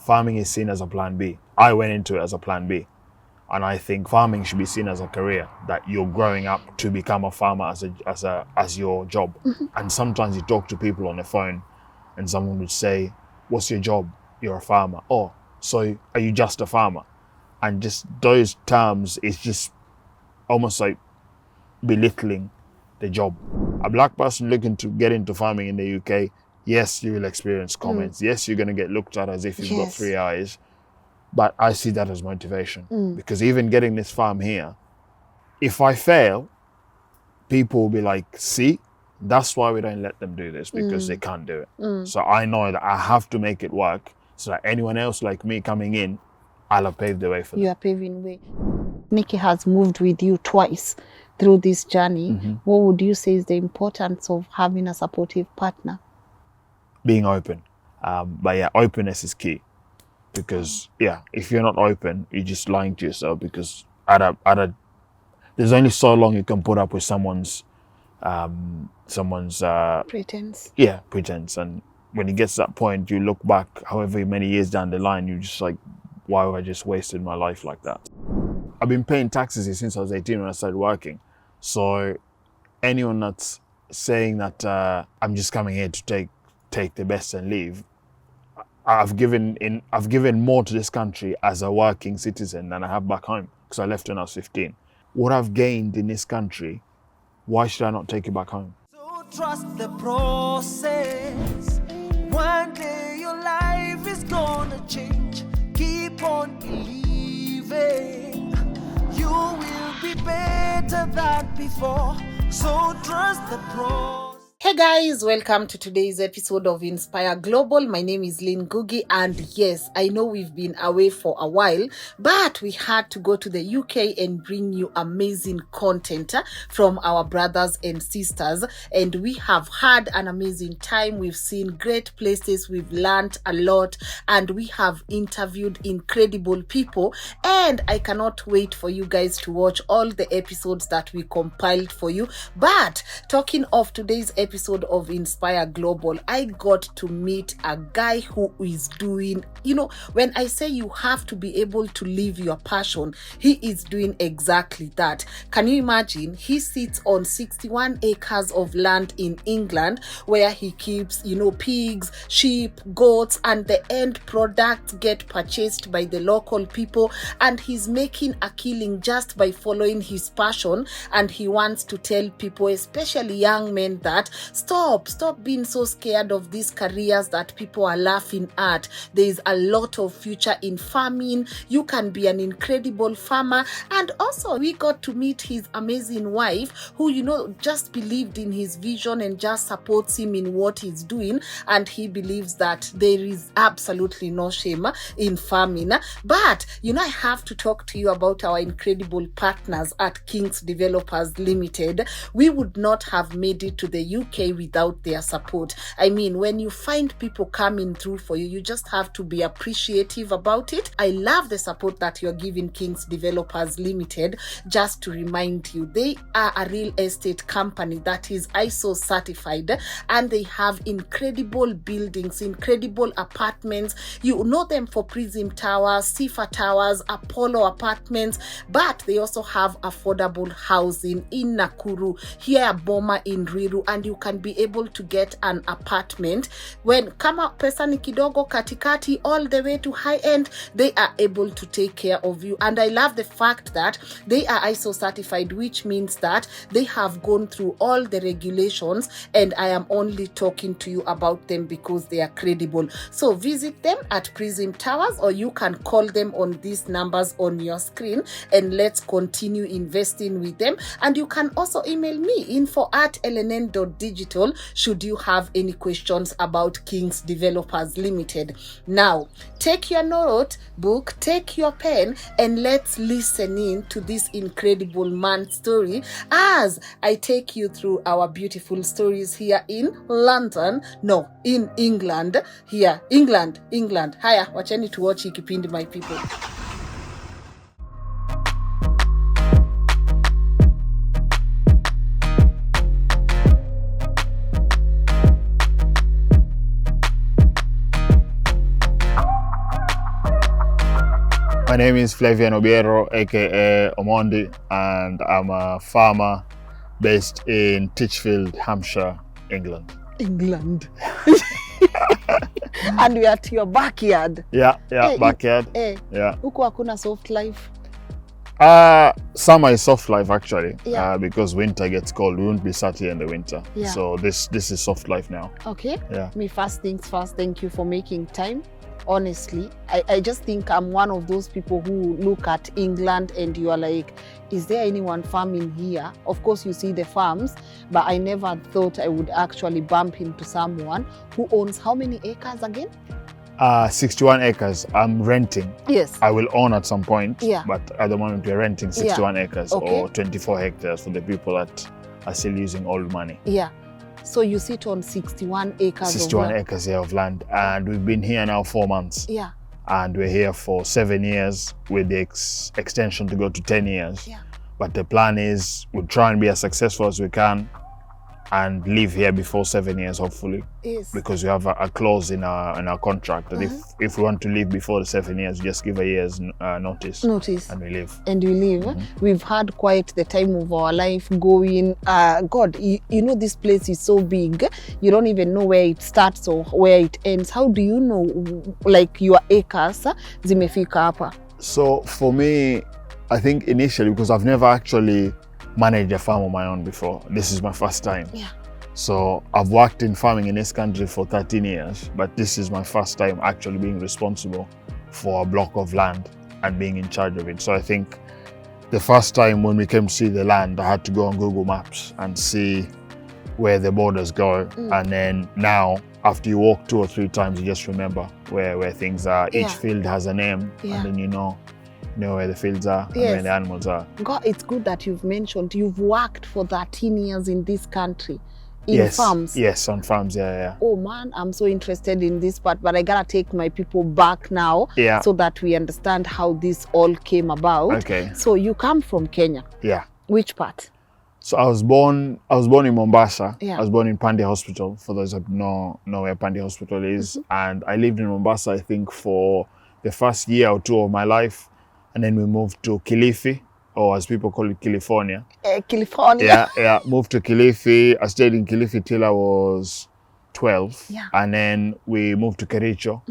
farming is seen as a plan B. I went into it as a plan B. And I think farming should be seen as a career, that you're growing up to become a farmer as your job. And sometimes you talk to people on the phone and someone would say, what's your job? You're a farmer. Oh, so are you just a farmer? And just those terms is just almost like belittling the job. A black person looking to get into farming in the UK, yes, you will experience comments. Yes, you're going to get looked at as if you've got three eyes. But I see that as motivation. Because even getting this farm here, if I fail, people will be like, see, that's why we don't let them do this, because they can't do it. So I know that I have to make it work so that anyone else like me coming in, I'll have paved the way for them. You are paving the way. Nikki has moved with you twice through this journey. What would you say is the importance of having a supportive partner? Being open. But yeah, openness is key. Because if you're not open, you're just lying to yourself, because there's only so long you can put up with someone's Pretense. Yeah, pretense. And when it gets to that point, you look back however many years down the line, you're just like, why have I just wasted my life like that? I've been paying taxes here since I was 18 when I started working. So anyone that's saying that I'm just coming here to take the best and leave, I've given more to this country as a working citizen than I have back home, because I left when I was 15. What I've gained in this country, why should I not take it back home? So trust the process. One day your life is gonna change. Keep on believing. You will be better than before. So trust the process. Hey guys, welcome to today's episode of Inspire Global. My name is Lynn Ngugi, and yes, I know we've been away for a while, but we had to go to the UK and bring you amazing content from our brothers and sisters, and we have had an amazing time. We've seen great places, we've learned a lot, and we have interviewed incredible people, and I cannot wait for you guys to watch all the episodes that we compiled for you. But talking of today's episode of Inspire Global, I got to meet a guy who is doing, when I say you have to be able to live your passion, he is doing exactly that. Can you imagine? He sits on 61 acres of land in England where he keeps, pigs, sheep, goats, and the end products get purchased by the local people, and he's making a killing just by following his passion. And he wants to tell people, especially young men, that stop being so scared of these careers that people are laughing at. There is a lot of future in farming. You can be an incredible farmer. And also we got to meet his amazing wife who, just believed in his vision and just supports him in what he's doing. And he believes that there is absolutely no shame in farming. But, I have to talk to you about our incredible partners at Kings Developers Limited. We would not have made it to the UK without their support. I mean, when you find people coming through for you, you just have to be appreciative about it. I love the support that you're giving Kings Developers Limited. Just to remind you, they are a real estate company that is ISO certified, and they have incredible buildings, incredible apartments. You know them for Prism Towers, Sifa Towers, Apollo Apartments, but they also have affordable housing in Nakuru, here Boma in Riru, and you can be able to get an apartment when kama pesa ni kidogo katikati all the way to high end. They are able to take care of you. And I love the fact that they are ISO certified, which means that they have gone through all the regulations, and I am only talking to you about them because they are credible. So visit them at Prism Towers, or you can call them on these numbers on your screen, and let's continue investing with them. And you can also email me info@lnn.digital should you have any questions about Kings Developers Limited. Now, take your notebook, take your pen, and let's listen in to this incredible man's story as I take you through our beautiful stories here in in England. Here, England. Haya, wacheni to watch kipindi, my people. My name is Flavian aka Omondi, and I'm a farmer based in Titchfield, Hampshire, England. England. And we are at your backyard. Yeah, backyard. Yeah. Huku hakuna soft life. Summer is soft life actually, Yeah. because winter gets cold. We won't be sat here in the winter. Yeah. So this is soft life now. Okay. Yeah. Me first things first, thank you for making time. Honestly, I just think I'm one of those people who look at England and you are like, is there anyone farming here? Of course, you see the farms, but I never thought I would actually bump into someone who owns how many acres again? 61 acres. I'm renting. Yes. I will own at some point. Yeah. But at the moment we're renting 61 acres Okay. or 24 hectares for the people that are still using old money. Yeah. So you sit on 61 acres 61 of land. acres here of land, and we've been here now 4 months. Yeah. And we're here for 7 years with the extension to go to 10 years. Yeah. But the plan is we'll try and be as successful as we can and live here before 7 years, hopefully. Yes. Because we have a clause in our contract that if we want to leave before the 7 years, we just give a year's notice and we leave. And we live. We've had quite the time of our life going. God, you know this place is so big. You don't even know where it starts or where it ends. How do you know, like, your acres zimefika hapa? So for me, I think initially, because I've never actually managed a farm on my own before. This is my first time. Yeah. So I've worked in farming in this country for 13 years, but this is my first time actually being responsible for a block of land and being in charge of it. So I think the first time when we came to see the land, I had to go on Google Maps and see where the borders go. And then now, after you walk 2 or 3 times, you just remember where things are. Yeah. Each field has a name, and then you know where the fields are and where Yes. the animals are. God, it's good that you've mentioned you've worked for 13 years in this country in farms. Yes, on farms, yeah. Oh man, I'm so interested in this part, but I gotta take my people back now so that we understand how this all came about. Okay. So you come from Kenya. Yeah. Which part? So I was born in Mombasa. Yeah. I was born in Pandi Hospital, for those that know where Pandi Hospital is. And I lived in Mombasa, I think, for the first year or 2 of my life. And then we moved to Kilifi, or as people call it, California. California. Yeah. Moved to Kilifi. I stayed in Kilifi till I was 12. Yeah. And then we moved to Kericho.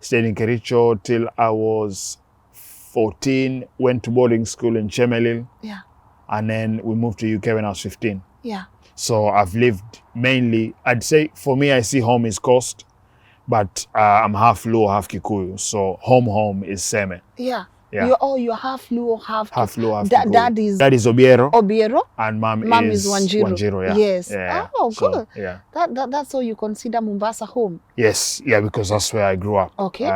Stayed in Kericho till I was 14. Went to boarding school in Chemelil. Yeah. And then we moved to UK when I was 15. Yeah. So I've lived mainly, I'd say for me, I see home is coast, but I'm half Luo, half Kikuyu. So home is Seme. Yeah. Yeah. You're half Luo, half Luo, half Kikuyu. Dad is Obiero. Obiero. And mom is Wanjiru. Yeah. Yes. Yeah. Oh, So, cool. yeah. That's how you consider Mombasa home. Yes. Yeah, because that's where I grew up. Okay.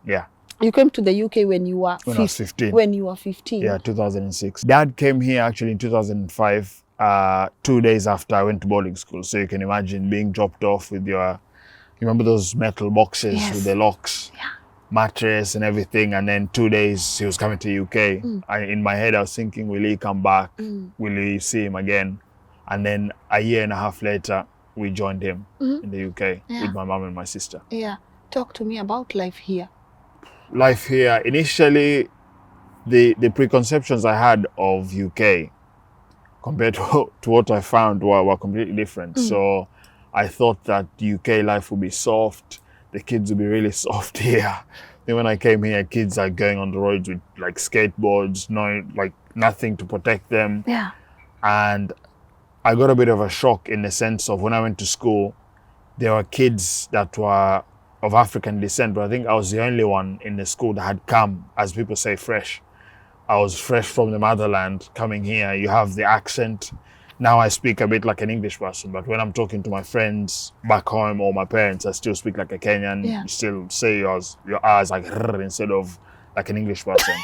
Yeah. You came to the UK when you were When I was 15. When you were 15. Yeah, 2006. Dad came here actually in 2005, 2 days after I went to boarding school. So you can imagine being dropped off with you remember those metal boxes with the locks? Yeah. Mattress and everything, and then 2 days he was coming to UK. In my head I was thinking, will he come back? Will we see him again? And then a year and a half later we joined him in the UK with my mom and my sister. Yeah. Talk to me about life here. Life here, initially the preconceptions I had of UK compared to what I found were completely different. So I thought that UK life would be soft. The kids would be really soft here. Then when I came here, kids are going on the roads with like skateboards, nothing to protect them. Yeah. And I got a bit of a shock in the sense of when I went to school, there were kids that were of African descent, but I think I was the only one in the school that had come, as people say, fresh. I was fresh from the motherland coming here. You have the accent. Now I speak a bit like an English person, but when I'm talking to my friends back home or my parents, I still speak like a Kenyan. Yeah. You still say your R's like rrr instead of like an English person.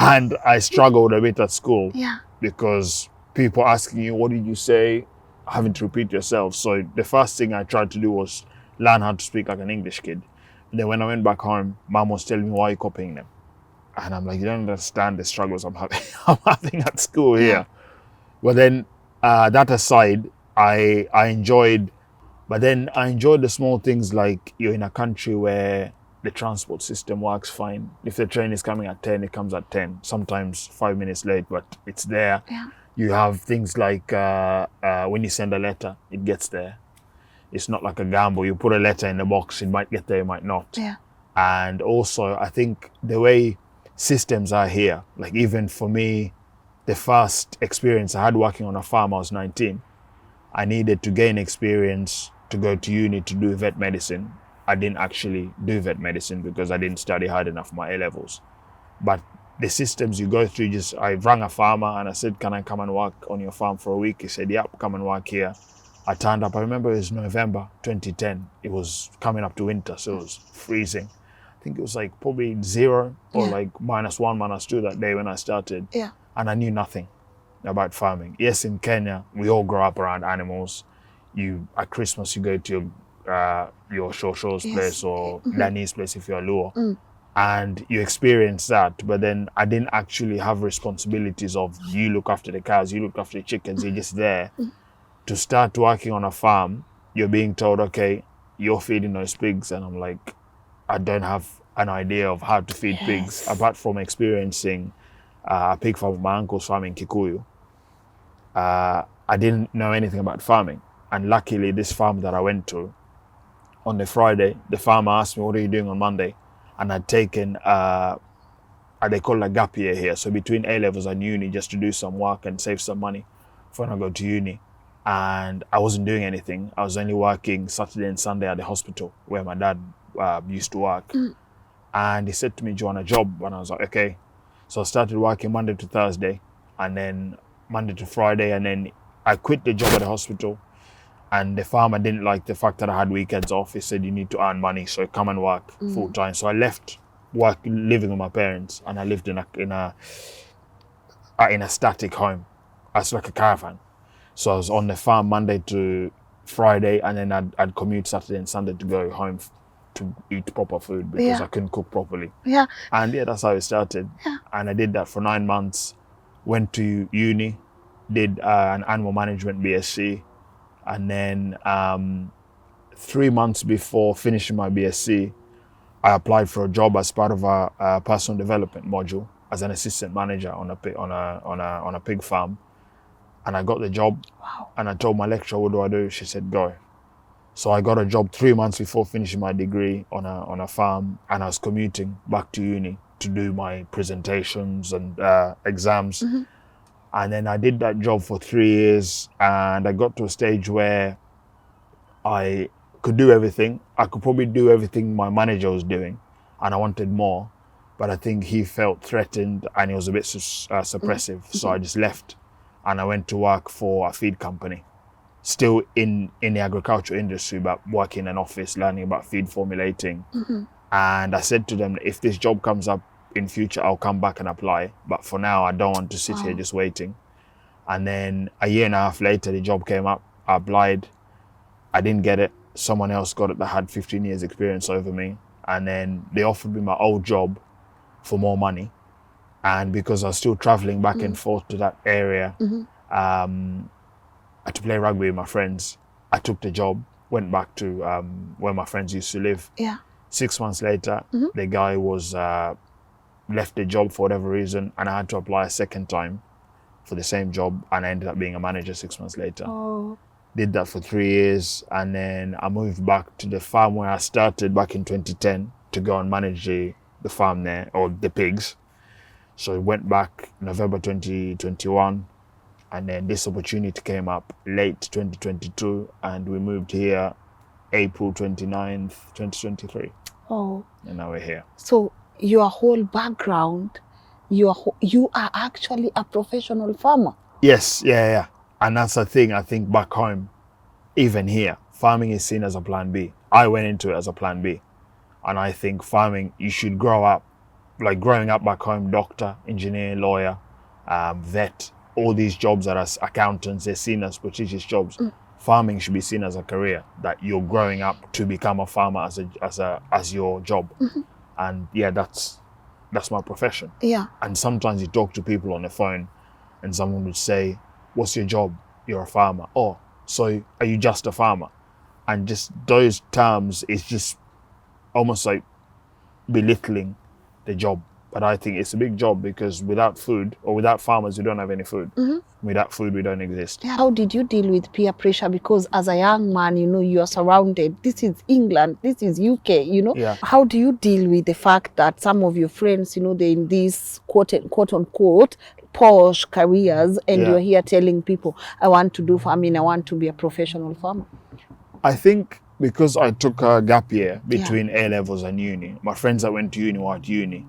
And I struggled a bit at school because people asking you, what did you say? Having to repeat yourself. So the first thing I tried to do was learn how to speak like an English kid. And then when I went back home, mom was telling me, why are you copying them? And I'm like, you don't understand the struggles I'm having at school here. But then that aside, I enjoyed the small things, like you're in a country where the transport system works fine. If the train is coming at 10, it comes at 10. Sometimes 5 minutes late, but it's there. Yeah. You have things like when you send a letter, it gets there. It's not like a gamble. You put a letter in the box, it might get there, it might not. Yeah. And also, I think the way systems are here, like even for me, the first experience I had working on a farm, I was 19. I needed to gain experience to go to uni to do vet medicine. I didn't actually do vet medicine because I didn't study hard enough for my A-levels. But the systems you go through, I rang a farmer and I said, can I come and work on your farm for a week? He said, yep, come and work here. I turned up. I remember it was November 2010. It was coming up to winter, so it was freezing. I think it was like probably 0 or like -1, -2 that day when I started. Yeah. And I knew nothing about farming. Yes, in Kenya, we all grow up around animals. At Christmas, you go to your Shosho's place or Danny's place if you're Luo. And you experience that, but then I didn't actually have responsibilities of you look after the cows, you look after the chickens, you're just there. To start working on a farm, you're being told, okay, you're feeding those pigs. And I'm like, I don't have an idea of how to feed pigs, apart from experiencing a pig farm, my uncle's farm in Kikuyu. I didn't know anything about farming. And luckily, this farm that I went to, on the Friday, the farmer asked me, what are you doing on Monday? And I'd taken, they call it a gap year here. So between A-levels and uni, just to do some work and save some money for when I go to uni. And I wasn't doing anything. I was only working Saturday and Sunday at the hospital where my dad used to work. And he said to me, do you want a job? And I was like, okay. So I started working Monday to Thursday and then Monday to Friday. And then I quit the job at the hospital. And the farmer didn't like the fact that I had weekends off. He said, you need to earn money, so come and work full time. So I left work, living with my parents, and I lived in a static home. It's like a caravan. So I was on the farm Monday to Friday, and then I'd commute Saturday and Sunday to go home to eat proper food because I couldn't cook properly. Yeah. And that's how it started. Yeah. And I did that for 9 months, went to uni, did an animal management BSc. And then 3 months before finishing my BSc, I applied for a job as part of a personal development module as an assistant manager on a pig farm. And I got the job. Wow. And I told my lecturer, what do I do? She said, go. So I got a job 3 months before finishing my degree on a farm, and I was commuting back to uni to do my presentations and exams. And then I did that job for 3 years, and I got to a stage where I could do everything. I could probably do everything my manager was doing, and I wanted more. But I think he felt threatened and he was a bit suppressive. So I just left and I went to work for a feed company, still in the agricultural industry, but working in an office, learning about feed formulating. And I said to them, if this job comes up in future, I'll come back and apply. But for now, I don't want to sit here just waiting. And then a year and a half later, the job came up. I applied. I didn't get it. Someone else got it that had 15 years experience over me. And then they offered me my old job for more money. And because I was still traveling back and forth to that area, to play rugby with my friends, I took the job, went back to where my friends used to live. 6 months later, the guy was left the job for whatever reason, and I had to apply a second time for the same job, and I ended up being a manager 6 months later. Did that for 3 years, and then I moved back to the farm where I started back in 2010 to go and manage the farm there, or the pigs. So I went back November 2021, and then this opportunity came up late 2022, and we moved here April 29th, 2023. And now we're here. So your whole background, you are actually a professional farmer. Yes, yeah. And that's the thing, I think back home, even here, farming is seen as a plan B. I went into it as a plan B. And I think farming, you should grow up, like growing up back home, doctor, engineer, lawyer, vet, all these jobs that are accountants, they're seen as prestigious jobs. Farming should be seen as a career, that you're growing up to become a farmer as your job. And yeah, that's my profession. And sometimes you talk to people on the phone and someone would say, what's your job? You're a farmer. Oh, so are you just a farmer? And just those terms, it's just almost like belittling the job. But I think it's a big job because without food or without farmers, we don't have any food. Without food, we don't exist. How did you deal with peer pressure? Because as a young man, you know, you are surrounded. This is England, this is UK, you know. Yeah. How do you deal with the fact that some of your friends, you know, they're in these quote unquote posh careers and Yeah. you're here telling people, I want to do farming, I want to be a professional farmer? I think because I took a gap year between A levels and uni, my friends that went to uni were at uni,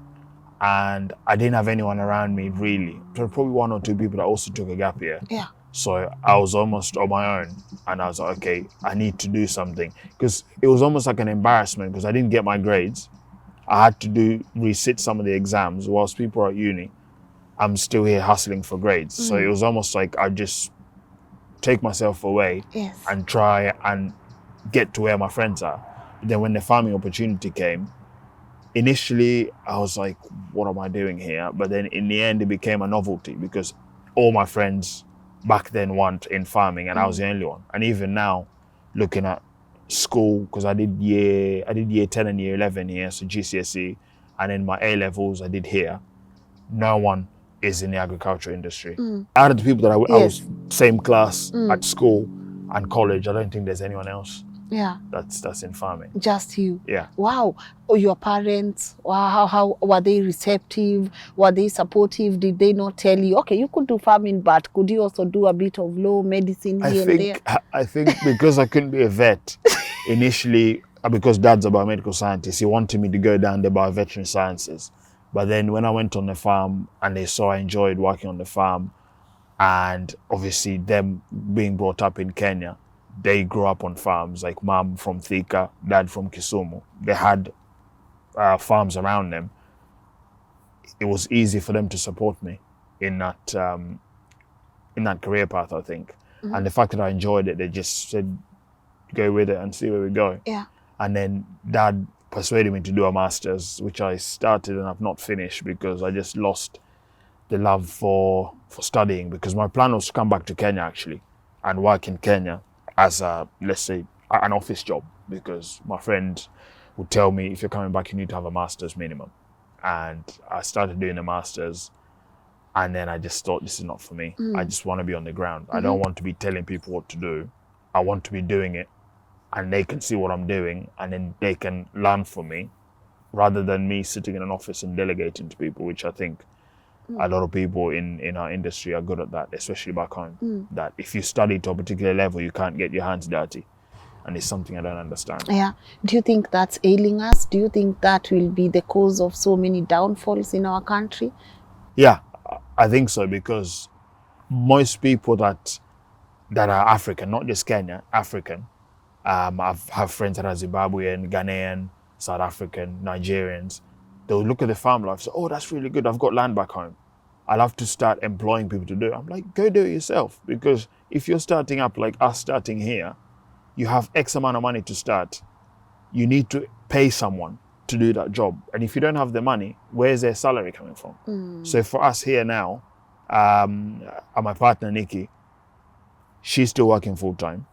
and I didn't have anyone around me really. There were probably one or two people that also took a gap year. Yeah. So I was almost on my own, and I was like, okay, I need to do something, because it was almost like an embarrassment because I didn't get my grades. I had to resit some of the exams whilst people are at uni. I'm still here hustling for grades. So it was almost like I just take myself away Yes. and try and get to where my friends are. Then when the farming opportunity came, initially I was like, what am I doing here? But then in the end, it became a novelty because all my friends back then weren't in farming and I was the only one. And even now, looking at school, because I did year 10 and year 11 here, so GCSE, and then my A levels I did here. No one is in the agriculture industry. Out of the people that I was same class at school and college, I don't think there's anyone else Yeah. that's in farming. Just you. Yeah. Wow. Oh, your parents, wow, how were they receptive? Were they supportive? Did they not tell you, okay, you could do farming, but could you also do a bit of law, medicine here and there? I think because I couldn't be a vet initially, because dad's a biomedical scientist, he wanted me to go down the bioveterinary sciences. But then when I went on the farm and they saw I enjoyed working on the farm, and obviously them being brought up in Kenya, they grew up on farms, like mom from Thika, dad from Kisumu. They had farms around them. It was easy for them to support me in that career path, I think. And the fact that I enjoyed it, they just said, go with it and see where we go. Yeah. And then dad persuaded me to do a master's, which I started and I've not finished because I just lost the love for studying, because my plan was to come back to Kenya actually and work in Kenya as a, let's say, an office job, because my friend would tell me, if you're coming back, you need to have a master's minimum. And I started doing a master's, and then I just thought, this is not for me. I just want to be on the ground. I don't want to be telling people what to do. I want to be doing it, and they can see what I'm doing, and then they can learn from me, rather than me sitting in an office and delegating to people, which I think a lot of people in our industry are good at that, especially back home. That if you study to a particular level, you can't get your hands dirty. And it's something I don't understand. Yeah. Do you think that's ailing us? Do you think that will be the cause of so many downfalls in our country? Yeah, I think so, because most people that are African, not just Kenya, African, I have friends that are Zimbabwean, Ghanaian, South African, Nigerians. They'll look at the farm life and say, oh, that's really good. I've got land back home. I'll have to start employing people to do it. I'm like, go do it yourself. Because if you're starting up like us starting here, you have X amount of money to start. You need to pay someone to do that job. And if you don't have the money, where's their salary coming from? So for us here now, and my partner, Nikki, she's still working full time.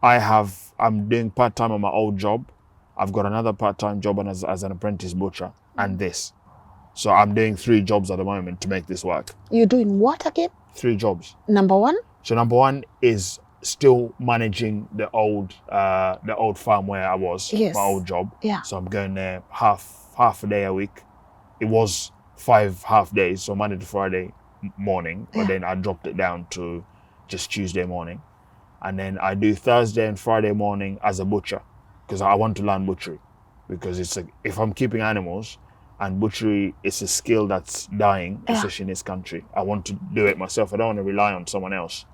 I'm doing part-time on my old job. I've got another part-time job as an apprentice butcher and this. So I'm doing 3 jobs at the moment to make this work. You're doing what again? 3 jobs. Number one? So number one is still managing the old farm where I was, Yes. my old job. Yeah. So I'm going there half a day a week. It was 5 half days, so Monday to Friday morning, but then I dropped it down to just Tuesday morning. And then I do Thursday and Friday morning as a butcher, because I want to learn butchery, because it's if I'm keeping animals, and butchery is a skill that's dying, especially in this country. I want to do it myself. I don't want to rely on someone else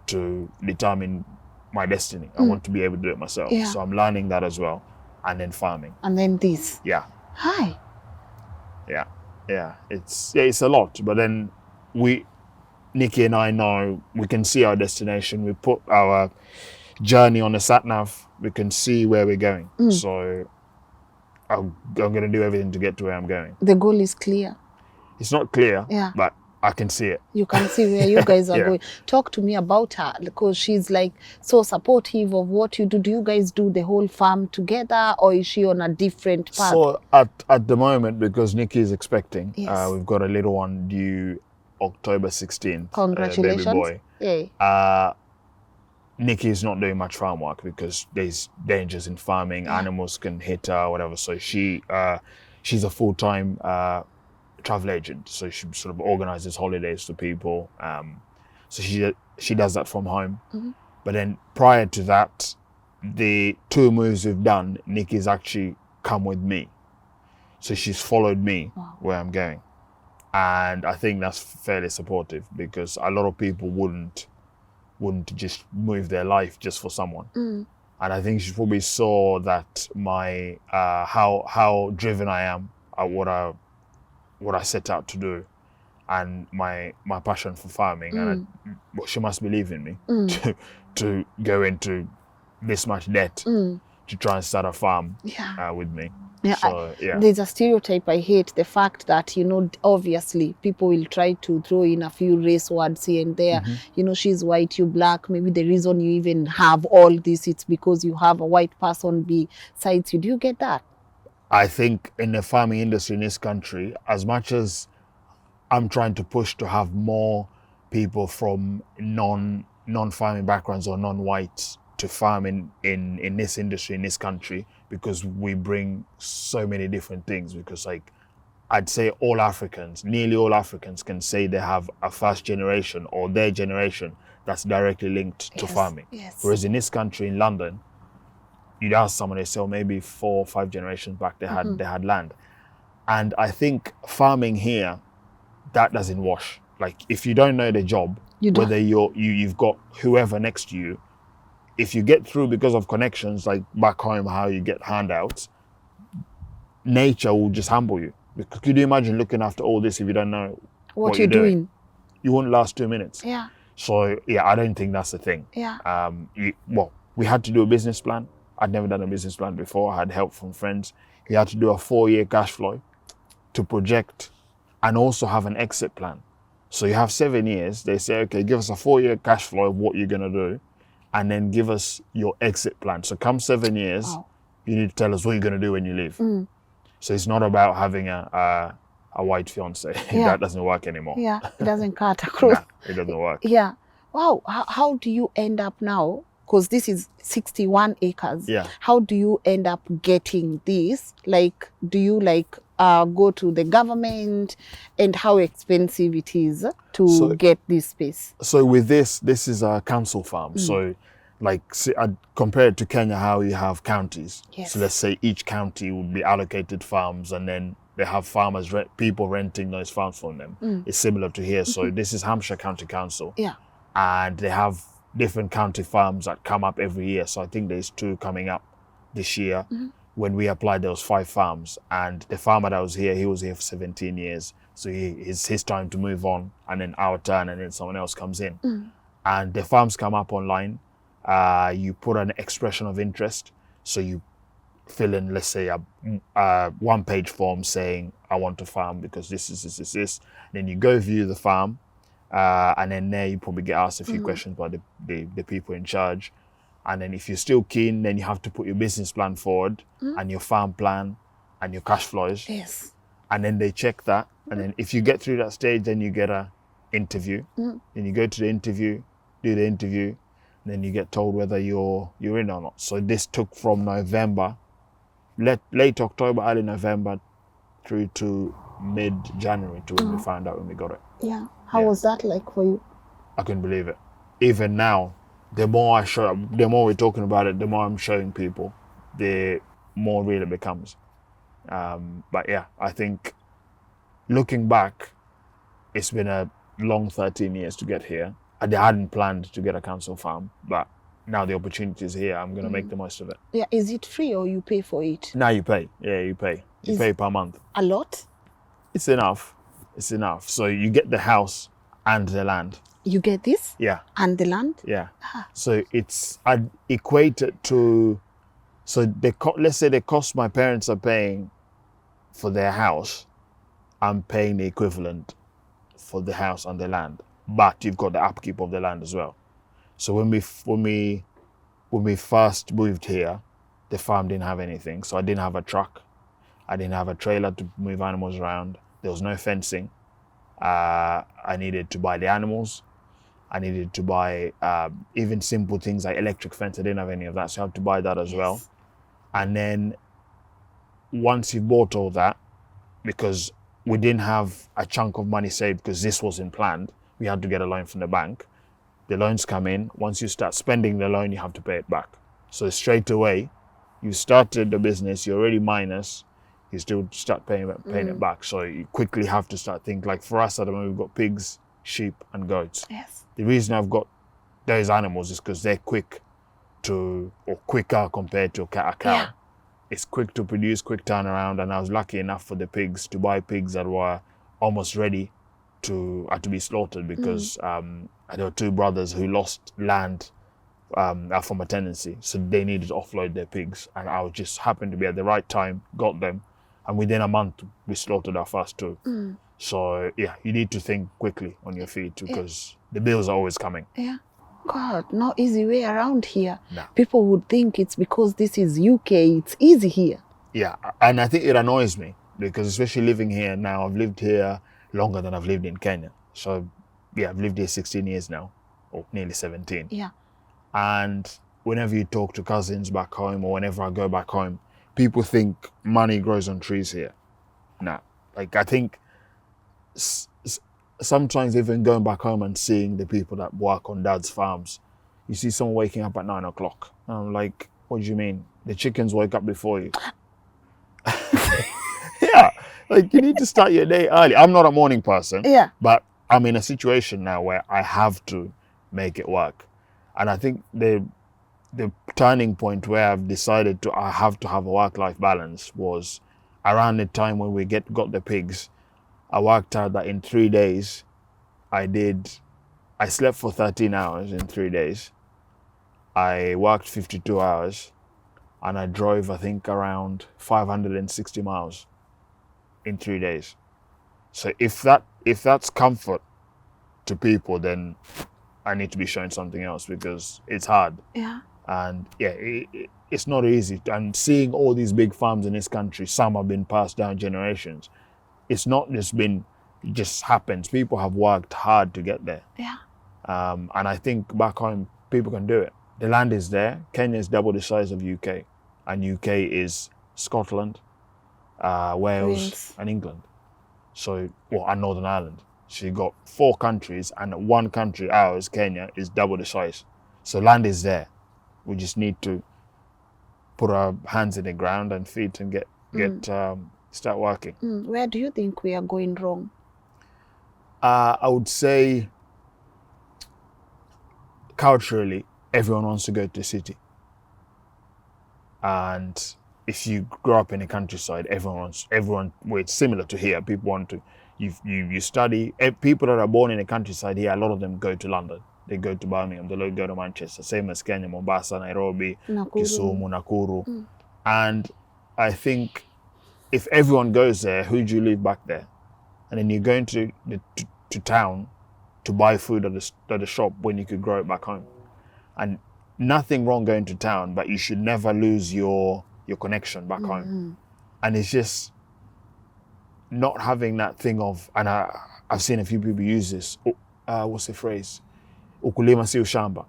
to determine my destiny. I want to be able to do it myself. Yeah. So I'm learning that as well. And then farming. And then this. Yeah. Hi. Yeah. It's a lot. But then Nikki and I know we can see our destination. We put our journey on the sat-nav. We can see where we're going. So I'm going to do everything to get to where I'm going. The goal is clear. It's not clear, Yeah. but I can see it. You can see where you guys are Yeah. going. Talk to me about her, because she's like so supportive of what you do. Do you guys do the whole farm together, or is she on a different path? So at the moment, because Nikki is expecting, Yes. we've got a little one due October 16th. Congratulations. Baby boy. Yay. Nikki is not doing much farm work because there's dangers in farming. Yeah. Animals can hit her or whatever. So she's a full-time travel agent. So she sort of organizes holidays for people. So she does that from home. Mm-hmm. But then prior to that, the 2 moves we've done, Nikki's actually come with me. So she's followed me where I'm going. And I think that's fairly supportive, because a lot of people wouldn't just move their life just for someone. Mm. And I think she probably saw that my how driven I am at what I set out to do, and my passion for farming. And she must believe in me to go into this much debt to try and start a farm with me. Yeah, So, there's a stereotype I hate, the fact that, you know, obviously people will try to throw in a few race words here and there. You know, she's white, you black. Maybe the reason you even have all this, it's because you have a white person besides you. Do you get that? I think in the farming industry in this country, as much as I'm trying to push to have more people from non-farming backgrounds or non-whites to farm in this industry, in this country, because we bring so many different things. Because, like, I'd say nearly all Africans can say they have a first generation or their generation that's directly linked to farming. Yes. Whereas in this country, in London, you'd ask someone, they say, maybe 4 or 5 generations back they had land. And I think farming here, that doesn't wash. Like, if you don't know the job, whether you've got whoever next to you, if you get through because of connections, like back home, how you get handouts, nature will just humble you. Because could you imagine looking after all this if you don't know what you're doing? You won't last 2 minutes. Yeah. So, I don't think that's the thing. Yeah. We had to do a business plan. I'd never done a business plan before. I had help from friends. You had to do a 4-year cash flow to project and also have an exit plan. So you have 7 years. They say, okay, give us a 4-year cash flow of what you're going to do, and then give us your exit plan. So come 7 years, you need to tell us what you're going to do when you leave. So it's not about having a white fiance. That doesn't work anymore. Yeah, it doesn't cut across. Nah, it doesn't work. Yeah. Wow. How do you end up now? Because this is 61 acres. Yeah. How do you end up getting this? Like, do you go to the government, and how expensive it is to get this space? So with this is a council farm. So, like, compared to Kenya, how you have counties. Yes. So let's say each county would be allocated farms, and then they have farmers, people renting those farms from them. It's similar to here. So this is Hampshire County Council. Yeah. And they have different county farms that come up every year. So I think there's 2 coming up this year. When we applied, there was 5 farms. And the farmer that was here, he was here for 17 years. So it's his time to move on, and then our turn, and then someone else comes in. And the farms come up online. You put an expression of interest. So you fill in, let's say, a 1-page form saying, I want to farm because this. Then you go view the farm. And then there you probably get asked a few questions by the people in charge. And then if you're still keen, then you have to put your business plan forward and your farm plan and your cash flows. Yes. And then they check that. And then if you get through that stage, then you get a interview. Then you go to the interview, do the interview, and then you get told whether you're in or not. So this took from November, late October, early November, through to mid-January to when we found out when we got it. Yeah. How was that like for you? I couldn't believe it. Even now, the more we're talking about it, the more I'm showing people, the more real it becomes. But yeah, I think looking back, it's been a long 13 years to get here. I hadn't planned to get a council farm, but now the opportunity is here. I'm going to make the most of it. Yeah. Is it free or you pay for it? Now you pay. Yeah, you pay. You pay per month. A lot? It's enough. It's enough. So you get the house and the land. You get this? Yeah. And the land? Yeah. So I'd equate it to, so let's say the cost my parents are paying for their house, I'm paying the equivalent for the house and the land, but you've got the upkeep of the land as well. So when we first moved here, the farm didn't have anything. So I didn't have a truck. I didn't have a trailer to move animals around. There was no fencing. I needed to buy the animals. I needed to buy even simple things like electric fence. I didn't have any of that, so I had to buy that as well. And then once you bought all that, because we didn't have a chunk of money saved because this wasn't planned, we had to get a loan from the bank. The loans come in. Once you start spending the loan, you have to pay it back. So straight away, you started the business, you're already minus, you still start paying it back. So you quickly have to start thinking, like for us at the moment, we've got pigs, sheep and goats. Yes. The reason I've got those animals is because they're quicker compared to a cow. Yeah. It's quick to produce, quick turnaround, and I was lucky enough for the pigs to buy pigs that were almost ready to be slaughtered because there were two brothers who lost land from a tenancy, so they needed to offload their pigs, and I just happened to be at the right time, got them, and within a month we slaughtered our first two. So yeah, you need to think quickly on your feet because the bills are always coming. Yeah. God, no easy way around here. No. People would think it's because this is UK, it's easy here. Yeah, and I think it annoys me because especially living here now, I've lived here longer than I've lived in Kenya. So yeah, I've lived here 16 years now, or nearly 17. Yeah. And whenever you talk to cousins back home or whenever I go back home, people think money grows on trees here. No, like I think sometimes even going back home and seeing the people that work on dad's farms, you see someone waking up at 9 o'clock. And I'm like, what do you mean? The chickens wake up before you. Yeah, like you need to start your day early. I'm not a morning person, but I'm in a situation now where I have to make it work. And I think the turning point where I've decided I have to have a work-life balance was around the time when we got the pigs. I worked out that in 3 days, I slept for 13 hours in 3 days. I worked 52 hours and I drove, I think, around 560 miles in 3 days. So if that's comfort to people, then I need to be showing something else because it's hard. Yeah. And yeah, it's not easy. And seeing all these big farms in this country, some have been passed down generations. It's not it just happens. People have worked hard to get there. Yeah. And I think back home, people can do it. The land is there. Kenya is double the size of UK. And UK is Scotland, Wales, and England. So, and Northern Ireland. So you've got 4 countries, and one country, ours, Kenya, is double the size. So land is there. We just need to put our hands in the ground and feet and start working. Where do you think we are going wrong? I would say culturally, everyone wants to go to the city. And if you grow up in the countryside, everyone, well, it's similar to here. People want to, you study. People that are born in the countryside here, a lot of them go to London. They go to Birmingham, they go to Manchester, same as Kenya, Mombasa, Nairobi, Kisumu, Nakuru. And I think if everyone goes there, who do you leave back there? And then you're going to town to buy food at the shop when you could grow it back home. And nothing wrong going to town, but you should never lose your connection back home. And it's just not having that thing of, and I've seen a few people use this, what's the phrase? Ukulima si ushamba.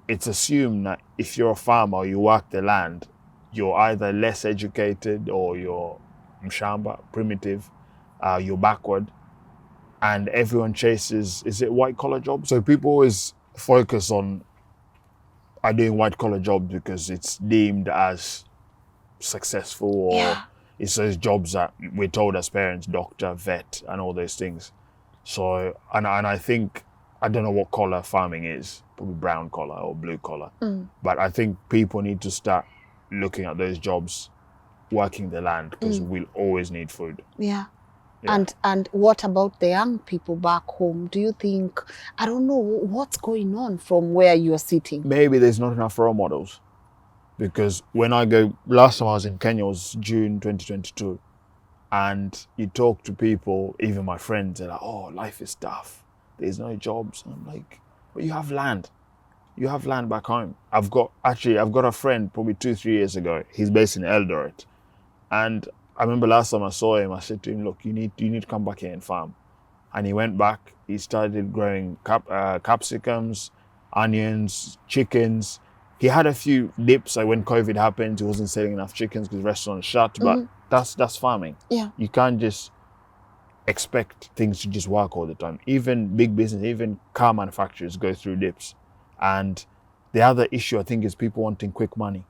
It's assumed that if you're a farmer or you work the land, you're either less educated or you're mshamba, primitive, you're backward, and everyone chases, is it white collar jobs? So people always focus on doing white collar jobs because it's deemed as successful, or it's those jobs that we're told as parents, doctor, vet, and all those things. So, and I think, I don't know what collar farming is, probably brown collar or blue collar, but I think people need to start looking at those jobs, working the land, because we'll always need food. Yeah. And what about the young people back home? Do you think, I don't know, what's going on from where you're sitting? Maybe there's not enough role models, because when I go, last time I was in Kenya was June 2022, And you talk to people, even my friends, they're like, oh, life is tough. There's no jobs. And I'm like, but you have land. You have land back home. I've got a friend probably 2-3 years ago. He's based in Eldoret. And I remember last time I saw him, I said to him, look, you need to come back here and farm. And he went back. He started growing capsicums, onions, chickens. He had a few dips. Like when COVID happened, he wasn't selling enough chickens because restaurants shut. But that's farming. Yeah. You can't just expect things to just work all the time. Even big business, even car manufacturers go through dips. And the other issue, I think, is people wanting quick money.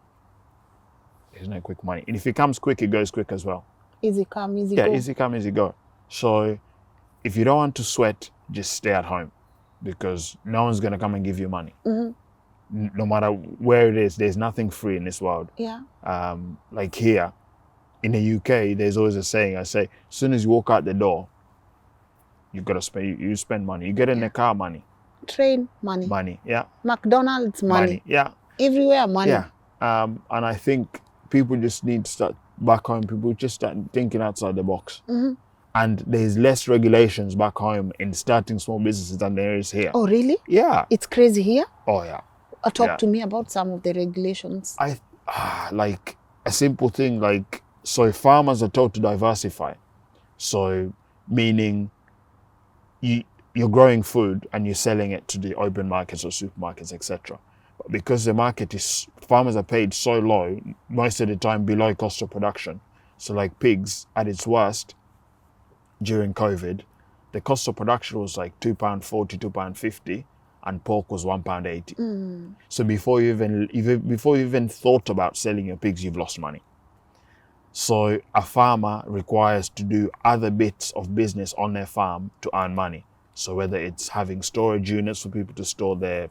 There's no quick money. And if it comes quick, it goes quick as well. Easy come, easy go. Yeah, easy come, easy go. So if you don't want to sweat, just stay at home because no one's going to come and give you money. No matter where it is, there's nothing free in this world. Yeah. Like here in the UK, there's always a saying. I say, as soon as you walk out the door, you've got to spend. You spend money. You get in the car, money. Train, money. Money. Yeah. McDonald's, money. Yeah. Everywhere, money. Yeah. And I think people just need to start back home. People just start thinking outside the box. And there's less regulations back home in starting small businesses than there is here. Oh, really? Yeah. It's crazy here? Oh, yeah. Talk to me about some of the regulations. Like a simple thing, like, so farmers are told to diversify. So meaning you're growing food and you're selling it to the open markets or supermarkets, etc. But because the market is, farmers are paid so low, most of the time below cost of production. So like pigs at its worst during COVID, the cost of production was like £2.40, £2.50, and pork was £1.80. So before you even thought about selling your pigs, you've lost money. So a farmer requires to do other bits of business on their farm to earn money. So whether it's having storage units for people to store their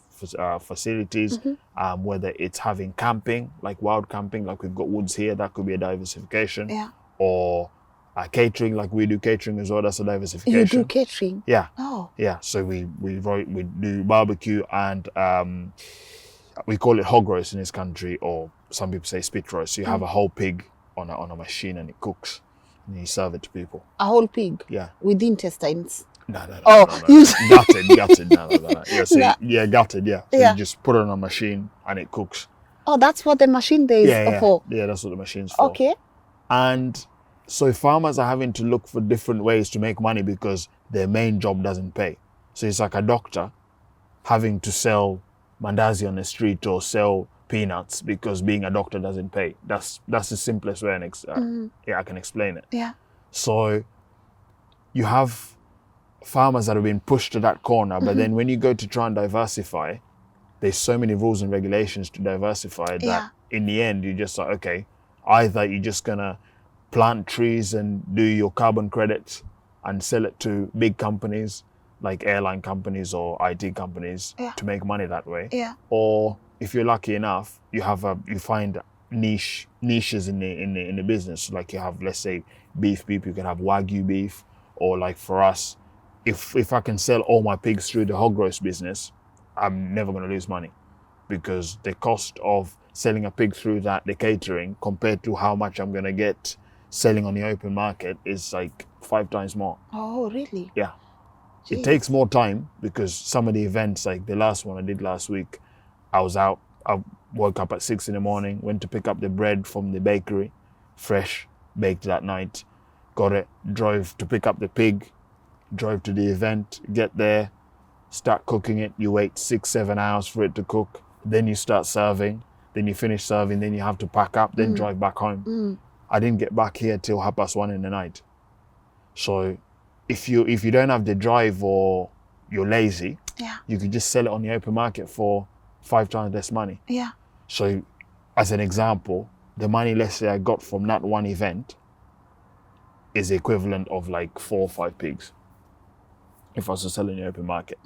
facilities, whether it's having camping, like wild camping, like we've got woods here, that could be a diversification. Yeah. Or catering, like we do catering as well, that's a diversification. You do catering? Yeah. Oh. Yeah, so we do barbecue and we call it hog roast in this country, or some people say spit roast. So you have a whole pig on a machine and it cooks and you serve it to people. A whole pig? Yeah. With intestines? No. Oh, no. Gutted. No. Yeah, so Yeah. Gutted, yeah. So Yeah. you just put it on a machine and it cooks. Oh, that's what the machine there is for? Yeah, that's what the machine's for. Okay. And so farmers are having to look for different ways to make money because their main job doesn't pay. So it's like a doctor having to sell mandazi on the street or sell peanuts because being a doctor doesn't pay. That's the simplest way I can explain it. Yeah. So you have farmers that have been pushed to that corner, but then when you go to try and diversify, there's so many rules and regulations to diversify that in the end you're just like, okay, either you're just gonna plant trees and do your carbon credits and sell it to big companies like airline companies or IT companies to make money that way. Yeah. Or if you're lucky enough, you find niches in the business. Like you have, let's say, beef people, you can have Wagyu beef, or like for us, if I can sell all my pigs through the hog roast business, I'm never going to lose money because the cost of selling a pig through the catering compared to how much I'm going to get selling on the open market is like 5 times more. Oh, really? Yeah. Jeez. It takes more time because some of the events, like the last one I did last week, I was out, I woke up at 6 a.m, went to pick up the bread from the bakery, fresh, baked that night, got it, drove to pick up the pig, drove to the event, get there, start cooking it, you wait 6-7 hours for it to cook, then you start serving, then you finish serving, then you have to pack up, then drive back home. I didn't get back here till 1:30 in the night. So if you don't have the drive or you're lazy, you could just sell it on the open market for 5 times less money. Yeah. So as an example, the money, let's say I got from that one event is the equivalent of like 4 or 5 pigs if I was to sell in the open market.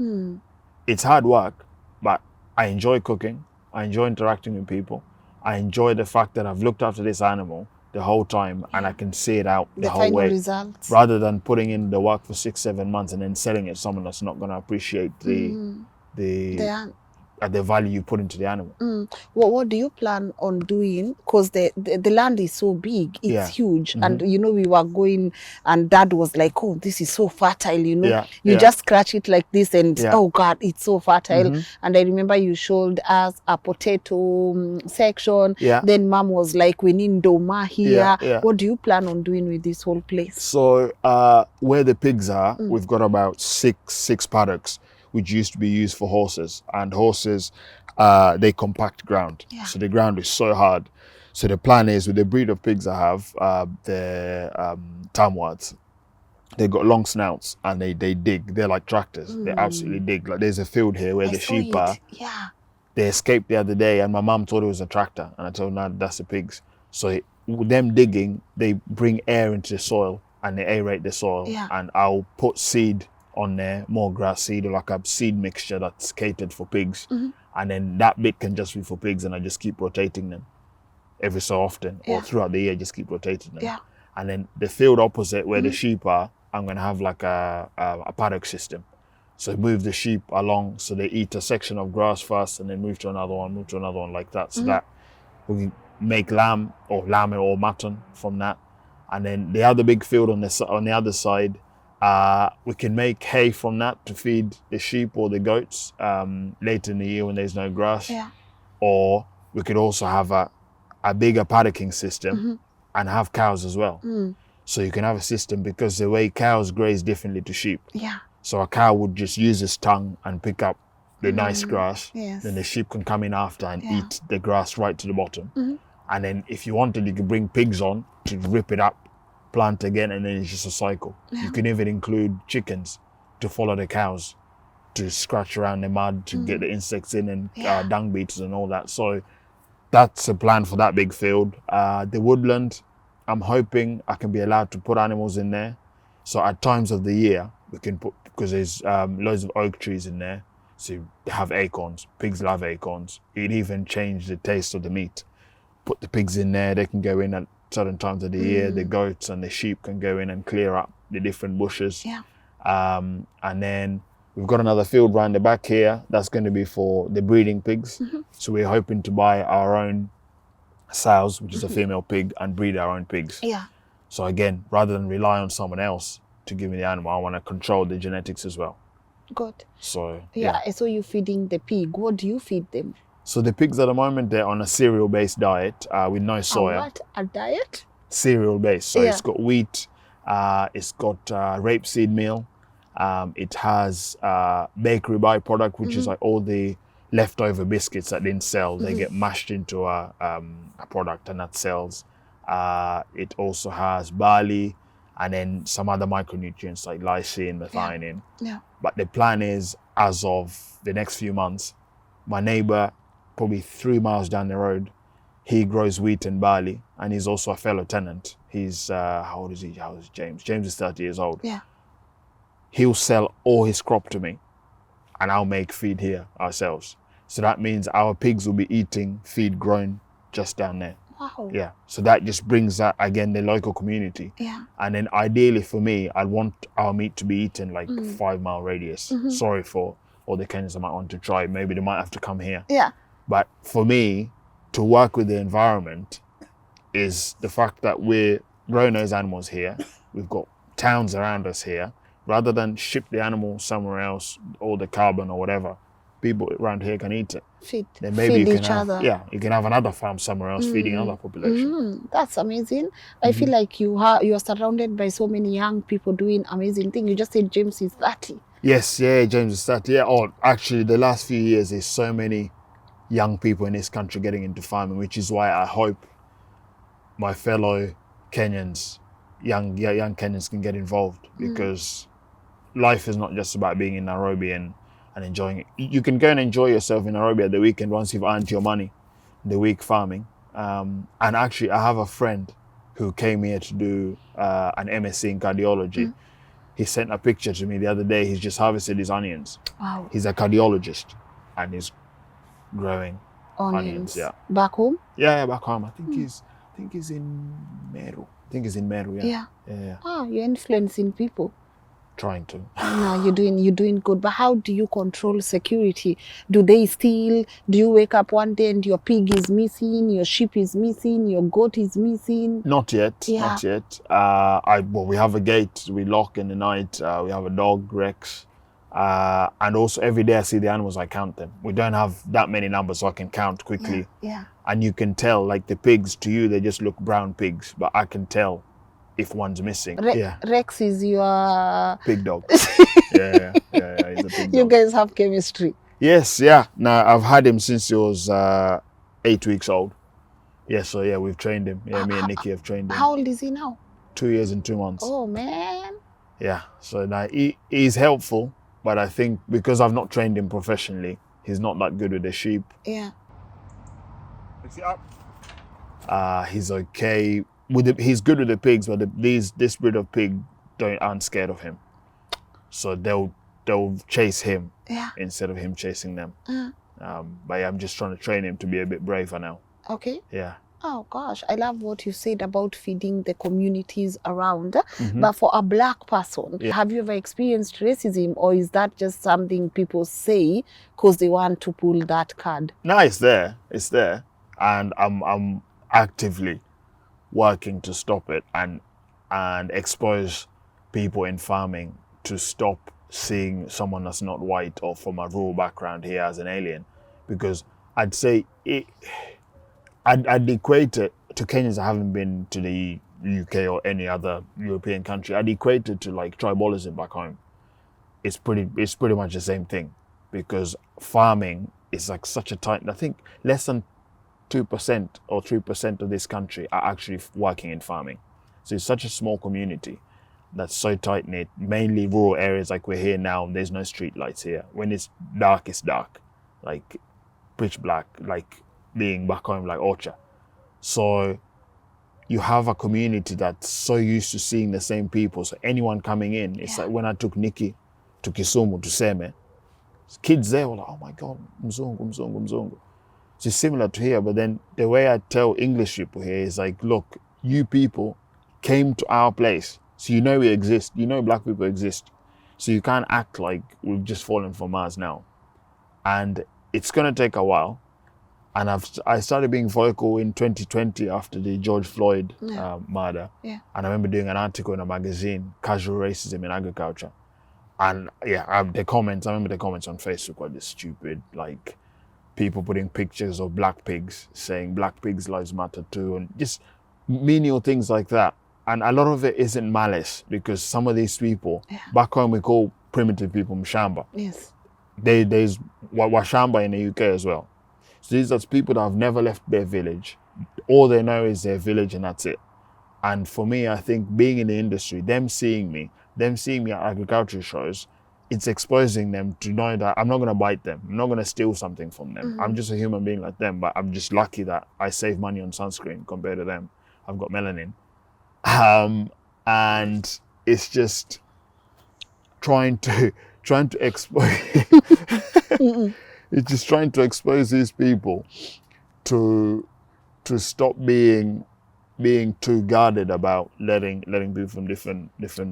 It's hard work, but I enjoy cooking. I enjoy interacting with people. I enjoy the fact that I've looked after this animal the whole time and I can see it out the whole final way. Results. Rather than putting in the work for 6-7 months and then selling it to someone that's not going to appreciate the at the value you put into the animal. What do you plan on doing? Because the land is so big, it's Yeah. huge. And, you know, we were going and Dad was like, oh, this is so fertile, you know. Yeah, You yeah. just scratch it like this and, Yeah. oh, God, it's so fertile. And I remember you showed us a potato section. Yeah. Then Mom was like, we need ndoma here. Yeah, yeah. What do you plan on doing with this whole place? So where the pigs are, we've got about six paddocks, which used to be used for horses. And horses, they compact ground. Yeah. So the ground is so hard. So the plan is, with the breed of pigs I have, the Tamwards, they've got long snouts and they dig. They're like tractors. They absolutely dig. Like there's a field here where I the saw sheep it. are. Yeah. They escaped the other day and my mum thought it was a tractor. And I told her, no, that's the pigs. So with them digging, they bring air into the soil and they aerate the soil. Yeah. And I'll put seed on there, more grass seed or like a seed mixture that's catered for pigs. And then that bit can just be for pigs and I just keep rotating them every so often or throughout the year, just keep rotating them. Yeah. And then the field opposite where the sheep are, I'm going to have like a paddock system. So move the sheep along so they eat a section of grass first and then move to another one like that. So that we can make lamb or mutton from that. And then the other big field on the other side, we can make hay from that to feed the sheep or the goats later in the year when there's no grass. Yeah. Or we could also have a bigger paddocking system and have cows as well. So you can have a system because the way cows graze differently to sheep. Yeah. So a cow would just use its tongue and pick up the nice grass. Yes. Then the sheep can come in after and eat the grass right to the bottom. And then if you wanted, you could bring pigs on to rip it up, plant again, and then it's just a cycle. You can even include chickens to follow the cows, to scratch around the mud, to get the insects in and dung beetles and all that. So that's a plan for that big field. The woodland, I'm hoping I can be allowed to put animals in there. So at times of the year, we can put, because there's loads of oak trees in there, so they have acorns. Pigs love acorns. It even changed the taste of the meat. Put the pigs in there, they can go in at certain times of the year. The goats and the sheep can go in and clear up the different bushes. Yeah. And then we've got another field round the back here that's going to be for the breeding pigs. So we're hoping to buy our own sows, which is a female pig, and breed our own pigs. Yeah. So again, rather than rely on someone else to give me the animal, I want to control the genetics as well. Good. So Yeah. I saw you feeding the pig. What do you feed them? So the pigs at the moment, they're on a cereal-based diet with no soya. What? A diet? Cereal-based. So it's got wheat, it's got rapeseed meal, it has bakery byproduct, which is like all the leftover biscuits that didn't sell. They get mashed into a product and that sells. It also has barley and then some other micronutrients like lysine, methionine. Yeah. But the plan is, as of the next few months, my neighbor, probably 3 miles down the road, he grows wheat and barley, and he's also a fellow tenant. He's, how old is he? How old is James? James is 30 years old. Yeah. He'll sell all his crop to me, and I'll make feed here ourselves. So that means our pigs will be eating feed grown just down there. Wow. Yeah. So that just brings that, again, the local community. Yeah. And then ideally for me, I want our meat to be eaten like 5 mile radius. Sorry for all the Kenyans that might want to try. Maybe they might have to come here. Yeah. But for me, to work with the environment is the fact that we're growing those animals here. We've got towns around us here. Rather than ship the animal somewhere else, or the carbon or whatever, people around here can eat it. Then maybe feed you each can have, other. Yeah, you can have another farm somewhere else feeding another population. That's amazing. I feel like you are surrounded by so many young people doing amazing things. You just said James is 30. Yes, yeah, James is 30. Yeah, oh, actually, the last few years, there's so many young people in this country getting into farming, which is why I hope my fellow Kenyans, young Kenyans, can get involved, because life is not just about being in Nairobi and enjoying it. You can go and enjoy yourself in Nairobi at the weekend once you've earned your money, the week farming. And actually, I have a friend who came here to do an MSc in cardiology. He sent a picture to me the other day. He's just harvested his onions. Wow. He's a cardiologist and he's growing onions. Yeah. Back home? Yeah, back home. I think he's in Meru. Yeah. Ah, you're influencing people. Trying to. No, you're doing good. But how do you control security? Do they steal? Do you wake up one day and your pig is missing, your sheep is missing, your goat is missing? Not yet. Yeah. Not yet. We have a gate. We lock in the night. We have a dog, Rex. And also every day I see the animals, I count them. We don't have that many numbers, so I can count quickly. Yeah. And you can tell, like the pigs, to you, they just look brown pigs. But I can tell if one's missing. Rex is your Pig dog. yeah, he's a pig You dog. guys have chemistry. Yes, yeah. Now, I've had him since he was 8 weeks old. Yeah, so yeah, we've trained him. Yeah, me and Nikki have trained him. How old is he now? 2 years and 2 months. Oh, man. Yeah, so now he's helpful, but I think because I've not trained him professionally, he's not that good with the sheep. Yeah. He's okay he's good with the pigs, but this breed of pig aren't scared of him, so they'll chase him instead of him chasing them. But yeah, I'm just trying to train him to be a bit braver now. Okay. Yeah. Oh gosh, I love what you said about feeding the communities around. But for a black person, have you ever experienced racism, or is that just something people say because they want to pull that card? No, it's there. It's there, and I'm actively working to stop it and expose people in farming to stop seeing someone that's not white or from a rural background here as an alien, because I'd say I'd equate it to Kenyans that haven't been to the UK or any other European country. I'd equate it to like tribalism back home. It's pretty much the same thing, because farming is like such a tight. I think less than 2% or 3% of this country are actually working in farming. So it's such a small community that's so tight knit. Mainly rural areas like we're here now. There's no street lights here. When it's dark, like pitch black, like being back home like Orcha. So you have a community that's so used to seeing the same people. So anyone coming in, it's like when I took Nikki to Kisumu, to Seme, kids there were like, oh my God, Mzungu, Mzungu, Mzungu. So it's similar to here, but then the way I tell English people here is like, look, you people came to our place. So you know we exist. You know black people exist. So you can't act like we've just fallen from Mars now. And it's going to take a while. And I started being vocal in 2020 after the George Floyd murder. Yeah. And I remember doing an article in a magazine, Casual Racism in Agriculture. And yeah, I remember the comments on Facebook were just stupid. Like people putting pictures of black pigs saying black pigs lives matter too. And just menial things like that. And a lot of it isn't malice, because some of these people, back home we call primitive people Mshamba. Yes. There's Washamba in the UK as well. So these are people that have never left their village. All they know is their village and that's it. And for me, I think being in the industry, them seeing me at agricultural shows, it's exposing them to know that I'm not going to bite them. I'm not going to steal something from them. I'm just a human being like them, but I'm just lucky that I save money on sunscreen compared to them. I've got melanin. And it's just trying to expose it's just trying to expose these people to stop being too guarded about letting people from different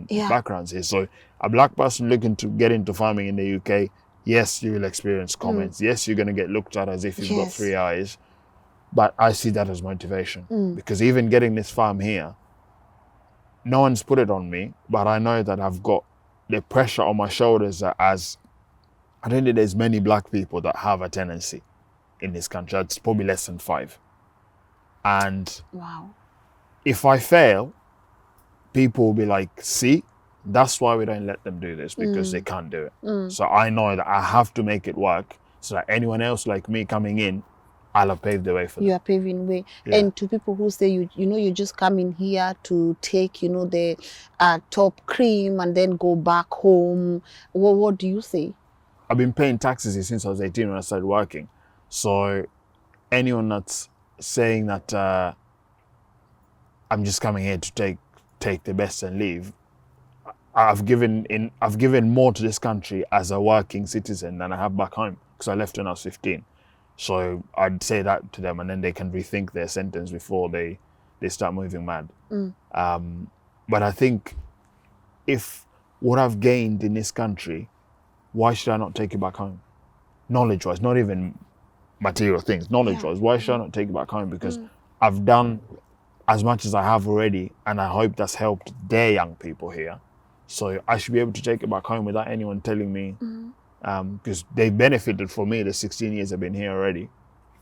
backgrounds here. So a black person looking to get into farming in the UK, yes, you will experience comments. Yes, you're going to get looked at as if you've got 3 eyes. But I see that as motivation, because even getting this farm here, no one's put it on me, but I know that I've got the pressure on my shoulders as I don't think there's many black people that have a tenancy in this country. It's probably less than 5. And if I fail, people will be like, see, that's why we don't let them do this, because they can't do it. So I know that I have to make it work so that anyone else like me coming in, I'll have paved the way for them. You are paving way. Yeah. And to people who say, you just come in here to take, the top cream and then go back home. What do you say? I've been paying taxes here since I was 18 when I started working. So anyone that's saying that I'm just coming here to take the best and leave, I've given more to this country as a working citizen than I have back home, because I left when I was 15. So I'd say that to them, and then they can rethink their sentence before they start moving mad. But I think if what I've gained in this country, why should I not take it back home? Knowledge-wise, not even material things, knowledge-wise, why should I not take it back home? Because I've done as much as I have already, and I hope that's helped their young people here. So I should be able to take it back home without anyone telling me, because they benefited from me the 16 years I've been here already.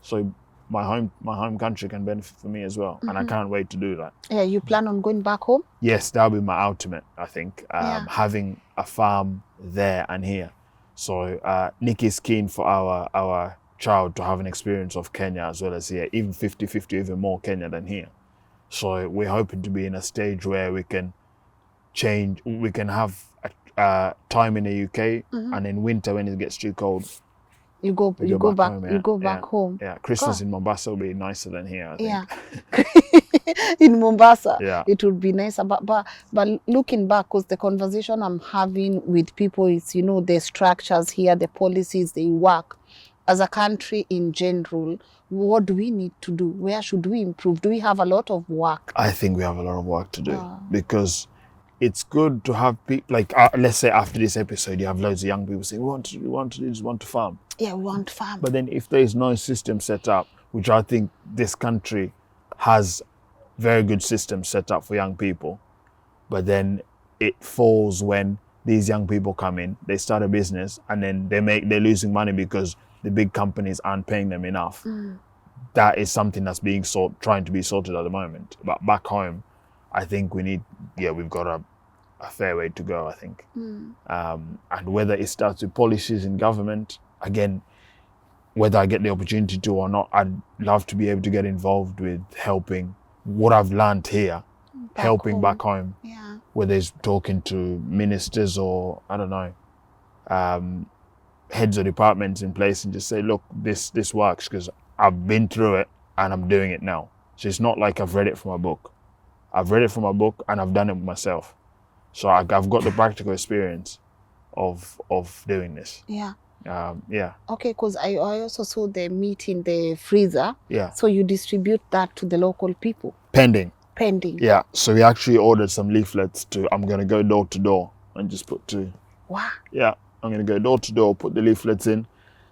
So my home country can benefit from me as well, and I can't wait to do that. Yeah, you plan on going back home? Yes, that'll be my ultimate, I think, having a farm there and here. So Nikki's keen for our child to have an experience of Kenya as well as here, even 50-50, even more Kenya than here. So we're hoping to be in a stage where we can have a time in the UK, and in winter when it gets too cold, you go back home, you go back home. Yeah, Christmas in Mombasa will be nicer than here, I think. Yeah. In Mombasa, Yeah. it would be nicer. But looking back, because the conversation I'm having with people is, you know, the structures here, the policies, they work. As a country in general, what do we need to do? Where should we improve? Do we have a lot of work? I think we have a lot of work to do, because it's good to have people, like, let's say after this episode, you have loads of young people saying, we want to do this, want to farm. Yeah, we want to farm. But then if there is no system set up, which I think this country has very good systems set up for young people, but then it falls when these young people come in, they start a business, and then they're losing money because the big companies aren't paying them enough. That is something that's being trying to be sorted at the moment. But back home, I think we've got a fair way to go, I think. And whether it starts with policies in government, again, whether I get the opportunity to or not, I'd love to be able to get involved with helping what I've learned here, helping back home. Yeah. Whether it's talking to ministers or, I don't know, heads of departments in place, and just say, look, this works because I've been through it and I'm doing it now. So it's not like I've read it from a book. I've read it from a book and I've done it myself. So I've got the practical experience of doing this. Yeah. Yeah. Okay, because I also saw the meat in the freezer. Yeah. So you distribute that to the local people? Pending. Yeah. So we actually ordered some leaflets I'm going to go door to door and just put to... Wow. Yeah. I'm going to go door to door, put the leaflets in,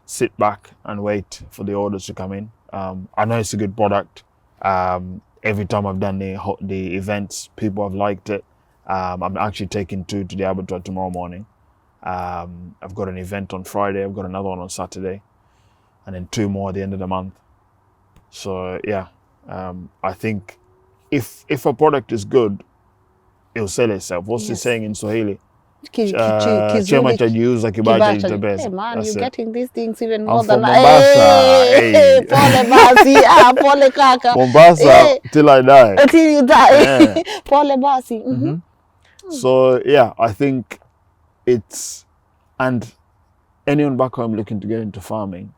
sit back and wait for the orders to come in. I know it's a good product. Every time I've done the events, people have liked it. I'm actually taking 2 to the abattoir tomorrow morning. I've got an event on Friday. I've got another one on Saturday, and then 2 more at the end of the month. So yeah, I think if a product is good, it'll sell itself. What's the saying in Swahili? Chema cha jiuza kibaya kitabeza. Hey man, That's you're it. getting these things even I'm more from than Mombasa. Hey. Pole basi, pole kaka. Mombasa till I die. Until you die. Yeah. Pole basi. So yeah, I think and anyone back home looking to get into farming,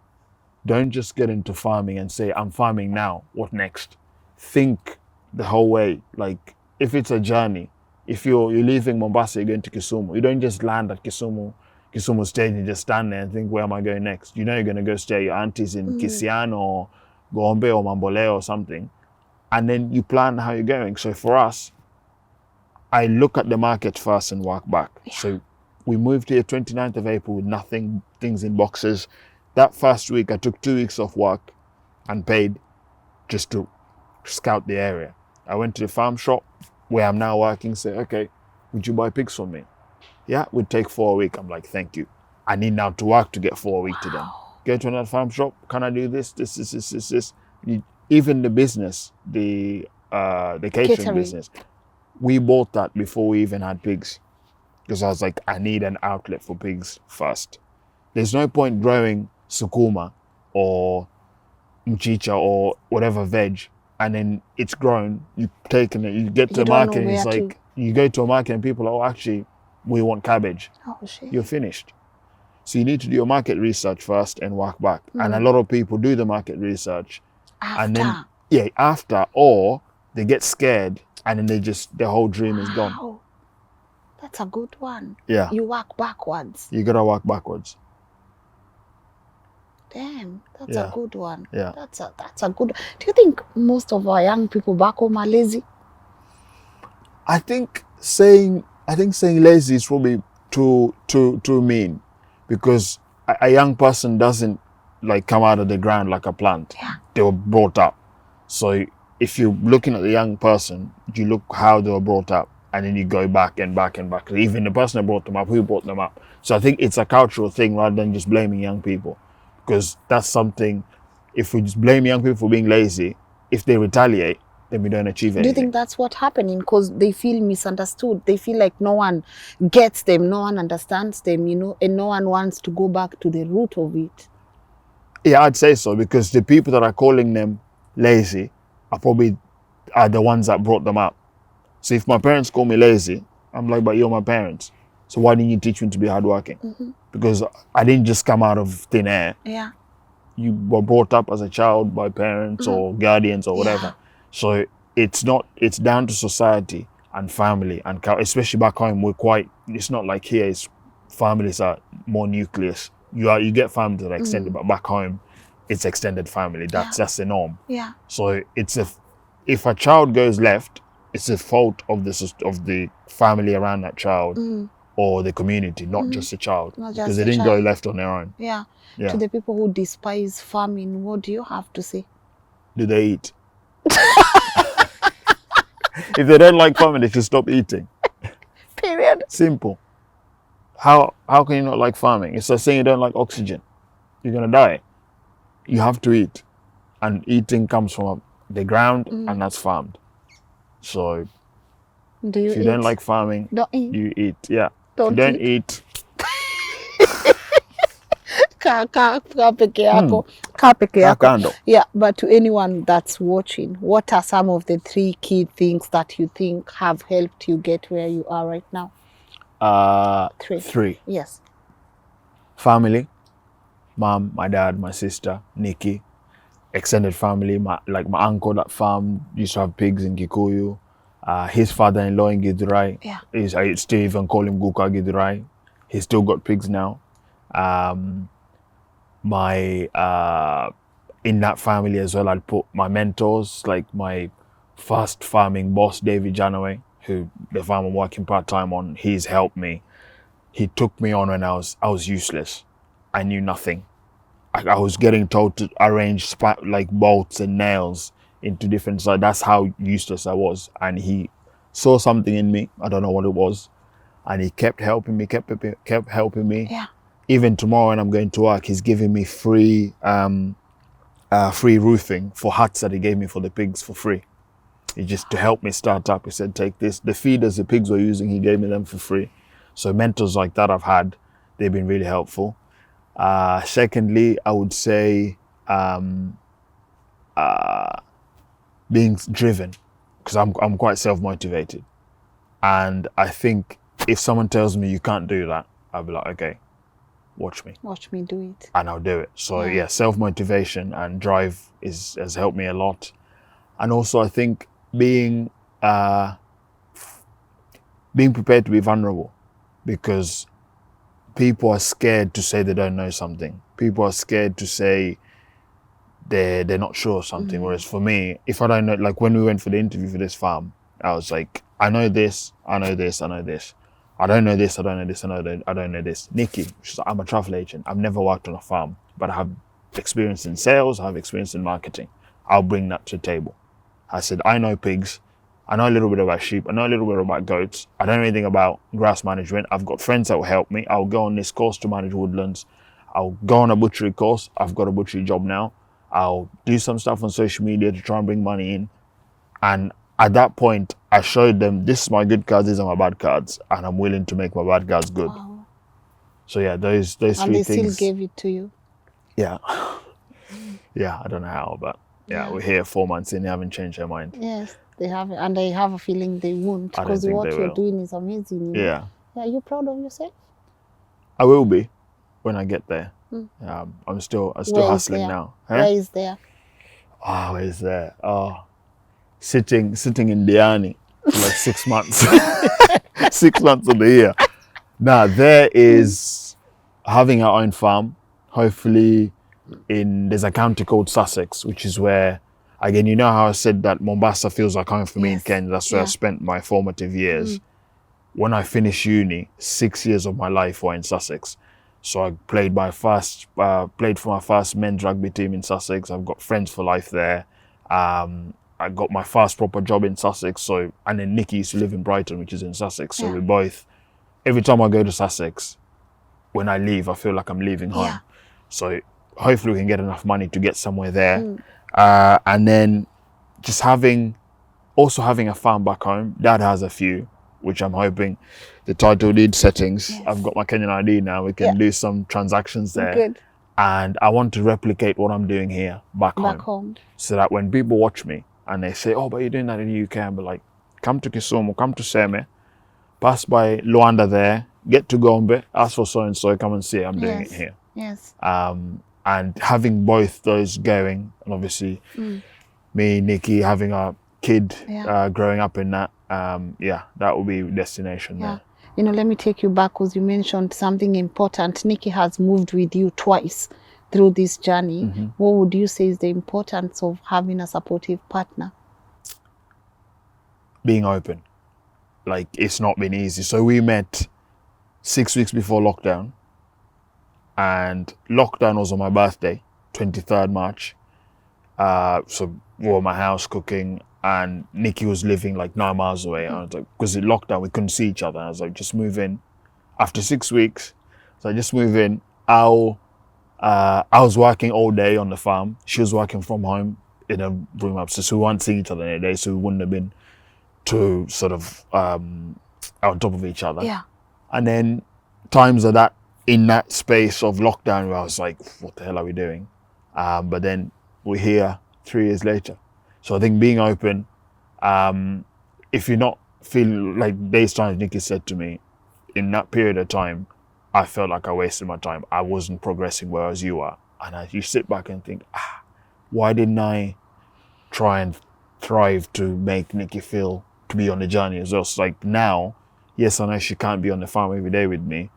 don't just get into farming and say, I'm farming now, what next? Think the whole way. Like, if it's a journey, if you're leaving Mombasa, you're going to Kisumu, you don't just land at Kisumu stage and just stand there and think, where am I going next? You know you're going to go stay at your auntie's in Kisiano or Gombe or Mambole or something, and then you plan how you're going. So for us, I look at the market first and work back. Yeah. So we moved here 29th of April with nothing, things in boxes. That first week, I took 2 weeks off work and paid just to scout the area. I went to the farm shop where I'm now working, say, okay, would you buy pigs from me? Yeah, we'd take 4 a week. I'm like, thank you. I need now to work to get 4 a week to them. Go to another farm shop. Can I do this? This. Even the business, the catering business, we bought that before we even had pigs. Because I was like, I need an outlet for pigs first. There's no point growing sukuma or mchicha or whatever veg, and then it's grown, you've taken it, you get to a market and it's like, you go to a market and people are, oh, actually, we want cabbage. Oh, shit. You're finished. So you need to do your market research first and work back. And a lot of people do the market research. After? After, or they get scared and then their whole dream is gone. That's a good one. Yeah. You work backwards. You gotta work backwards. Damn, that's a good one. Yeah. That's a good. Do you think most of our young people back home are lazy? I think saying I think saying lazy is probably too mean, because a young person doesn't like come out of the ground like a plant. Yeah. They were brought up. So if you're looking at the young person, you look how they were brought up, and then you go back and back and back. Even the person that brought them up, who brought them up. So I think it's a cultural thing rather than just blaming young people, because that's something. If we just blame young people for being lazy, if they retaliate, then we don't achieve anything. Do you think that's what's happening? Because they feel misunderstood. They feel like no one gets them, no one understands them, you know, and no one wants to go back to the root of it. Yeah, I'd say so, because the people that are calling them lazy are probably the ones that brought them up. So if my parents call me lazy, I'm like, but you're my parents. So why didn't you teach me to be hardworking? Because I didn't just come out of thin air. Yeah. You were brought up as a child by parents or guardians or whatever. Yeah. So it's down to society and family, and especially back home, it's not like here, families are more nucleus. You get families that are extended, but back home, it's extended family. That's the norm. Yeah. So if a child goes left, it's the fault of the family around that child or the community, not just the child, because they didn't go left on their own. Yeah. Yeah. To the people who despise farming, what do you have to say? Do they eat? If they don't like farming, they should stop eating. Period. Simple. How can you not like farming? It's like saying you don't like oxygen. You're gonna die. You have to eat, and eating comes from the ground, and that's farmed. So Do you if you eat? don't like farming, Don't eat. you eat. Yeah. Don't if you don't eat. eat, Ka peke yako. Ka peke yako. kando. Yeah, but to anyone that's watching, what are some of the 3 key things that you think have helped you get where you are right now? 3. Yes. Family, mom, my dad, my sister, Nikki. Extended family, my uncle that farmed, used to have pigs in Kikuyu. His father-in-law in Githurai. Yeah. I still even call him Guka Githurai. He's still got pigs now. In that family as well, I'd put my mentors, like my first farming boss, David Janaway, who the farm I'm working part-time on. He's helped me. He took me on when I was useless. I knew nothing. I was getting told to arrange like bolts and nails into different sides. That's how useless I was. And he saw something in me. I don't know what it was. And he kept helping me, kept helping me. Yeah. Even tomorrow when I'm going to work, he's giving me free roofing for huts that he gave me for the pigs for free. He just to help me start up. He said, take this. The feeders the pigs were using, he gave me them for free. So mentors like that I've had, they've been really helpful. Secondly, I would say being driven, because I'm quite self-motivated. And I think if someone tells me you can't do that, I'll be like, okay, watch me. Watch me do it. And I'll do it. So yeah, self-motivation and drive has helped me a lot. And also I think being prepared to be vulnerable, because people are scared to say they don't know something. People are scared to say they're not sure of something. Whereas for me, if I don't know, like when we went for the interview for this farm, I was like, I know this, I know this, I know this. I don't know this, I don't know this, I don't know this. Nikki, she's like, I'm a travel agent. I've never worked on a farm, but I have experience in sales, I have experience in marketing. I'll bring that to the table. I said, I know pigs. I know a little bit about sheep. I know a little bit about goats. I don't know anything about grass management. I've got friends that will help me. I'll go on this course to manage woodlands. I'll go on a butchery course. I've got a butchery job now. I'll do some stuff on social media to try and bring money in. And at that point, I showed them, this is my good cards, these are my bad cards. And I'm willing to make my bad cards good. Wow. So yeah, those 3 things. And they still gave it to you. Yeah. Yeah, I don't know how, but yeah, we're here 4 months in, they haven't changed their mind. Yes, they have, and I have a feeling they won't, I don't because think what they you're will. doing is amazing. You know? Yeah. Yeah, you proud of yourself? I will be when I get there. I'm still Where is hustling there? now. Where is there? Oh, where is there? Oh, sitting in Diani for like 6 months. 6 months of the year. Now, there is having our own farm, hopefully there's a county called Sussex, which is where, again, you know how I said that Mombasa feels like home for me in Kenya. That's where I spent my formative years. when I finished uni, 6 years of my life were in Sussex. So I played for my first men's rugby team in Sussex. I've got friends for life there. I got my first proper job in Sussex. And then Nikki used to live in Brighton, which is in Sussex. So we both, every time I go to Sussex, when I leave, I feel like I'm leaving home. Yeah. So hopefully we can get enough money to get somewhere there. And then just having a farm back home. Dad has a few, which I'm hoping the title deed settings. Yes. I've got my Kenyan ID now. We can do some transactions there. Good. And I want to replicate what I'm doing here back home. So that when people watch me and they say, oh, but you're doing that in the UK, I'll be like, come to Kisumu, come to Seme, pass by Luanda there, get to Gombe, ask for so-and-so, come and see I'm doing it here. Yes. And having both those going, and obviously me, Nikki, having a kid growing up in that, that will be destination there. You know, let me take you back because you mentioned something important. Nikki has moved with you twice through this journey. What would you say is the importance of having a supportive partner? Being open. Like, it's not been easy. So we met 6 weeks before lockdown, and lockdown was on my birthday, 23rd March. So we were at my house cooking, and Nikki was living like 9 miles away. And I was like, because in lockdown, we couldn't see each other. I was like, just move in. After 6 weeks, so I just move in. I was working all day on the farm. She was working from home in a room upstairs. So we weren't seeing each other in a day, so we wouldn't have been too sort of on top of each other. Yeah. And then times of that, in that space of lockdown, where I was like, what the hell are we doing? But then we're here 3 years later. So I think being open, if you're not feeling like days times, Nikki said to me, in that period of time, I felt like I wasted my time. I wasn't progressing whereas you are. And you sit back and think, why didn't I try and thrive to make Nikki feel to be on the journey as well? So like now, yes, I know she can't be on the farm every day with me,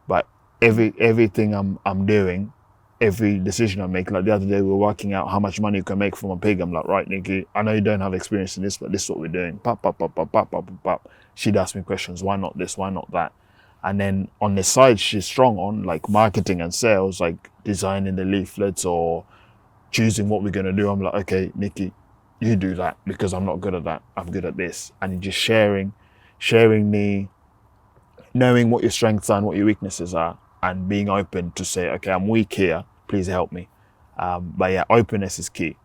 but everything I'm doing, every decision I make, like the other day we were working out how much money you can make from a pig. I'm like, right, Nikki, I know you don't have experience in this, but this is what we're doing. Pop, pop, pop, pop, pop, pop, pop, pop. She'd ask me questions, why not this, why not that? And then on the side, she's strong on like marketing and sales, like designing the leaflets or choosing what we're going to do. I'm like, okay, Nikki, you do that because I'm not good at that. I'm good at this. And just sharing me, knowing what your strengths are and what your weaknesses are, and being open to say, okay, I'm weak here, please help me. But yeah, openness is key,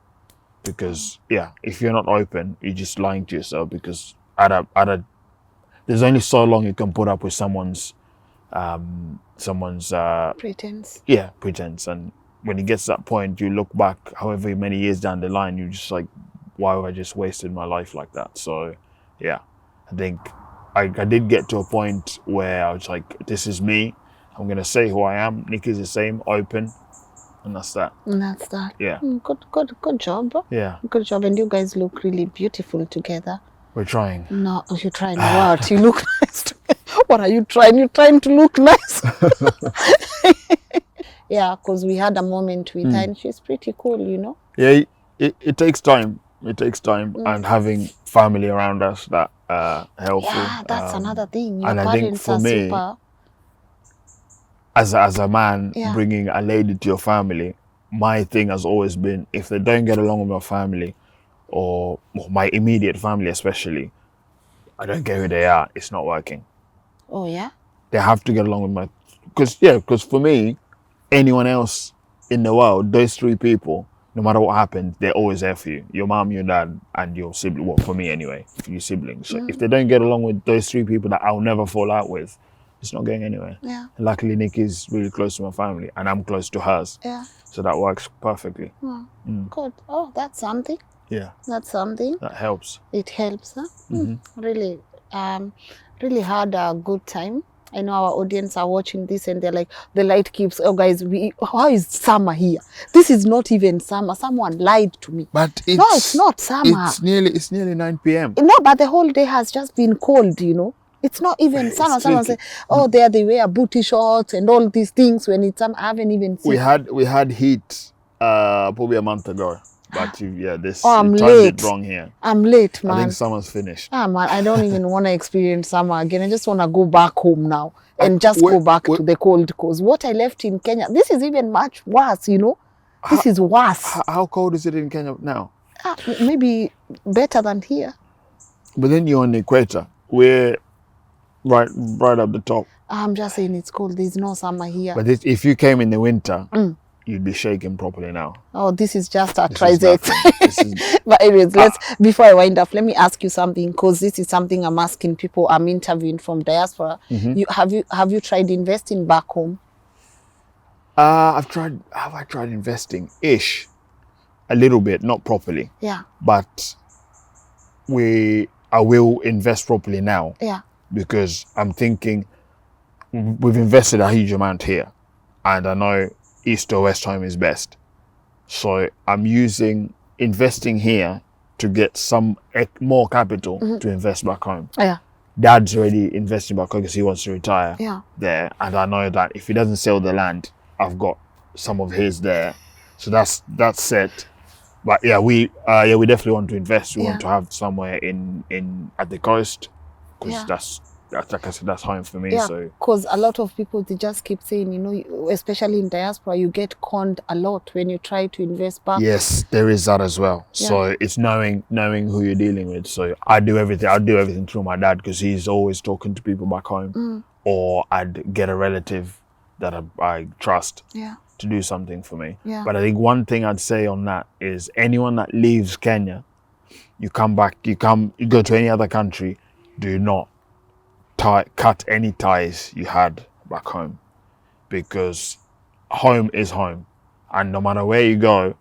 because if you're not open, you're just lying to yourself, because there's only so long you can put up with someone's Pretense. Yeah, pretense. And when it gets to that point, you look back however many years down the line, you're just like, why have I just wasted my life like that? So yeah, I think I did get to a point where I was like, this is me. I'm going to say who I am. Nikki's the same, open. And that's that. Yeah. Good job. Yeah. Good job. And you guys look really beautiful together. We're trying. No, you're trying what? You look nice to me. What are you trying? You're trying to look nice. Yeah, because we had a moment with her and she's pretty cool, you know? Yeah, it takes time. It takes time. And having family around us that helpful. Yeah, that's another thing. Your and I think for me, super... as a man, bringing a lady to your family, my thing has always been, if they don't get along with my family, or my immediate family especially, I don't care who they are, it's not working. Oh yeah? They have to get along with because for me, anyone else in the world, those three people, no matter what happens, they're always there for you. Your mom, your dad, and your sibling. Well, for me anyway, for your siblings. So if they don't get along with those three people that I'll never fall out with, it's not going anywhere. Yeah. And luckily, Nikki's really close to my family, and I'm close to hers. Yeah. So that works perfectly. Good. Oh, that's something. Yeah. That's something. That helps. It helps, huh? Really, really had a good time. I know our audience are watching this and they're like, the light keeps, oh guys, how is summer here? This is not even summer. Someone lied to me. But No, it's not summer. It's nearly 9 p.m. No, but the whole day has just been cold, you know. It's not even summer. Someone say, oh, there they wear booty shorts and all these things when it's summer. I haven't even seen. We had heat probably a month ago. But this Oh, I'm you timed late. it wrong here. I'm late, I man. think summer's finished. Man, I don't even want to experience summer again. I just want to go back home now and just wait, go back wait. to the cold coast. What I left in Kenya, this is even much worse, you know. This is worse. How cold is it in Kenya now? Maybe better than here. But then you're on the equator. We're right up the top. I'm just saying it's cold. There's no summer here. But if you came in the winter, you'd be shaking properly now. Oh, this is just a This is trizect. nothing. But anyways, before I wind up, let me ask you something, because this is something I'm asking people I'm interviewing from diaspora. Have you tried investing back home? Have I tried investing? Ish. A little bit, not properly. Yeah. But I will invest properly now. Yeah. Because I'm thinking we've invested a huge amount here, and I know East or West home is best. So I'm using investing here to get some more capital to invest back home. Yeah. Dad's already investing back home because he wants to retire there, and I know that if he doesn't sell the land, I've got some of his there, so that's set. But we definitely want to invest. We want to have somewhere in at the coast, because that's like I said, that's home for me. Yeah, so because a lot of people, they just keep saying, you know, especially in diaspora, you get conned a lot when you try to invest back. Yes, there is that as well. So it's knowing who you're dealing with. So I do everything through my dad, because he's always talking to people back home, or I'd get a relative that I trust to do something for me. Yeah. But I think one thing I'd say on that is anyone that leaves Kenya, you come back, you go to any other country, do not cut any ties you had back home, because home is home, and no matter where you go,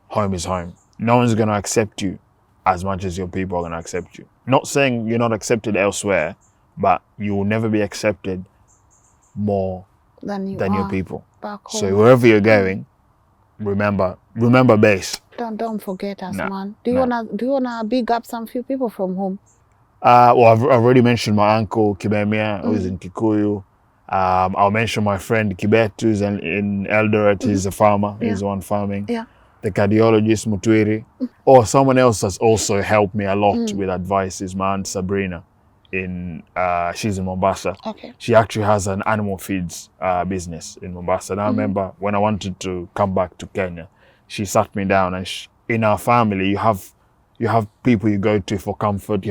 home is home. No one's going to accept you as much as your people are going to accept you. Not saying you're not accepted elsewhere, but you will never be accepted more than your people back home. So wherever you're going, remember base. Don't forget us, man. Do you wanna big up some few people from home? Well, I've already mentioned my uncle Kibemia, who's in Kikuyu. I'll mention my friend Kibet, who's in Eldoret. He's a farmer. He's the one farming. Yeah. The cardiologist Mutwiri. Or someone else has also helped me a lot with advice is my aunt Sabrina. She's in Mombasa. Okay. She actually has an animal feeds business in Mombasa. And I remember when I wanted to come back to Kenya, she sat me down, and in our family, you have people you go to for comfort.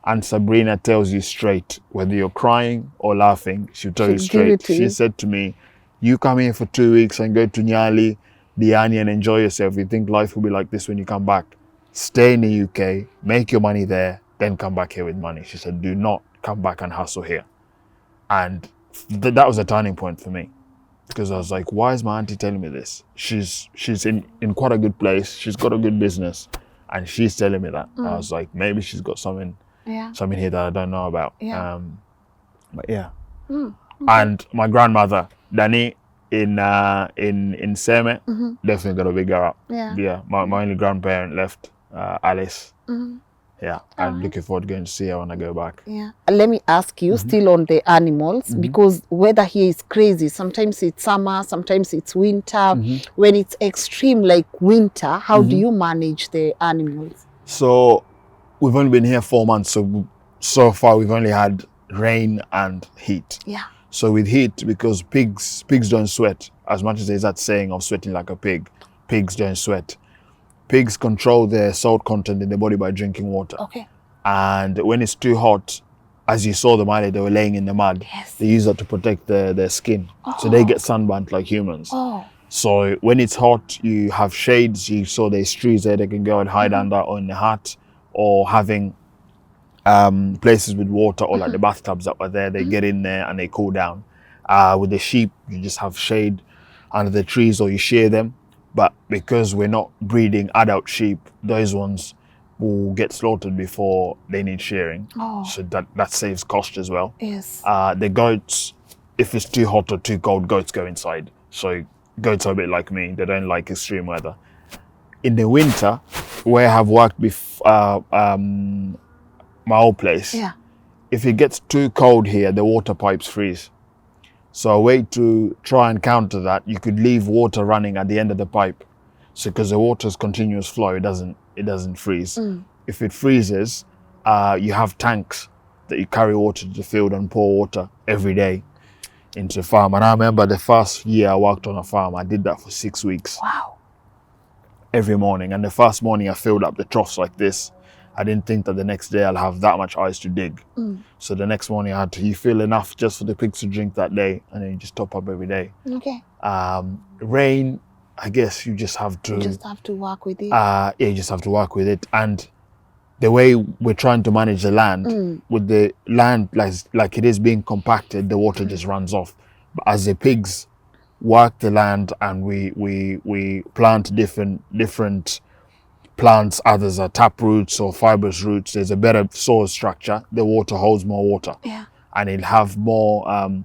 And Sabrina tells you straight, whether you're crying or laughing, she'll tell you straight. She said to me, you come here for 2 weeks and go to Nyali, Diani, and enjoy yourself. You think life will be like this when you come back. Stay in the UK, make your money there, then come back here with money. She said, do not come back and hustle here. And that was a turning point for me, because I was like, why is my auntie telling me this? She's in quite a good place. She's got a good business, and she's telling me that. I was like, maybe she's got something here that I don't know about. But and my grandmother Dani in Seme, definitely got to big her up. My only grandparent left, Alice. I'm looking forward to going to see her when I go back. Let me ask you, still on the animals, because weather here is crazy. Sometimes it's summer, sometimes it's winter. When it's extreme like winter, how do you manage the animals? So we've only been here 4 months, so far we've only had rain and heat. So with heat, because pigs don't sweat, as much as there's that saying of sweating like a pig, pigs don't sweat. Pigs control their salt content in their body by drinking water. Okay. And when it's too hot, as you saw them earlier, they were laying in the mud. They use that to protect their skin. So they get sunburnt like humans. So when it's hot, you have shades. You saw there's trees there they can go and hide under, or in the hut, or having places with water, or like the bathtubs that were there. They get in there and they cool down. With the sheep, you just have shade under the trees, or you shear them. But because we're not breeding adult sheep, those ones will get slaughtered before they need shearing. So that saves cost as well. The goats, if it's too hot or too cold, goats go inside. So goats are a bit like me. They don't like extreme weather. In the winter, where I have worked my old place, if it gets too cold here, the water pipes freeze. So a way to try and counter that, you could leave water running at the end of the pipe. So because the water's continuous flow, it doesn't freeze. Mm. If it freezes, you have tanks that you carry water to the field and pour water every day into the farm. And I remember the first year I worked on a farm, I did that for 6 weeks. Wow. Every morning. And the first morning I filled up the troughs like this. I didn't think that the next day I'll have that much ice to dig. Mm. So the next morning you fill enough just for the pigs to drink that day, and then you just top up every day. Okay. Rain, I guess you just have to... You just have to work with it. you just have to work with it. And the way we're trying to manage the land, with the land like it is being compacted, the water just runs off. But as the pigs work the land and we plant different plants, others are tap roots or fibrous roots, there's a better soil structure, the water holds more water. Yeah. And it'll have more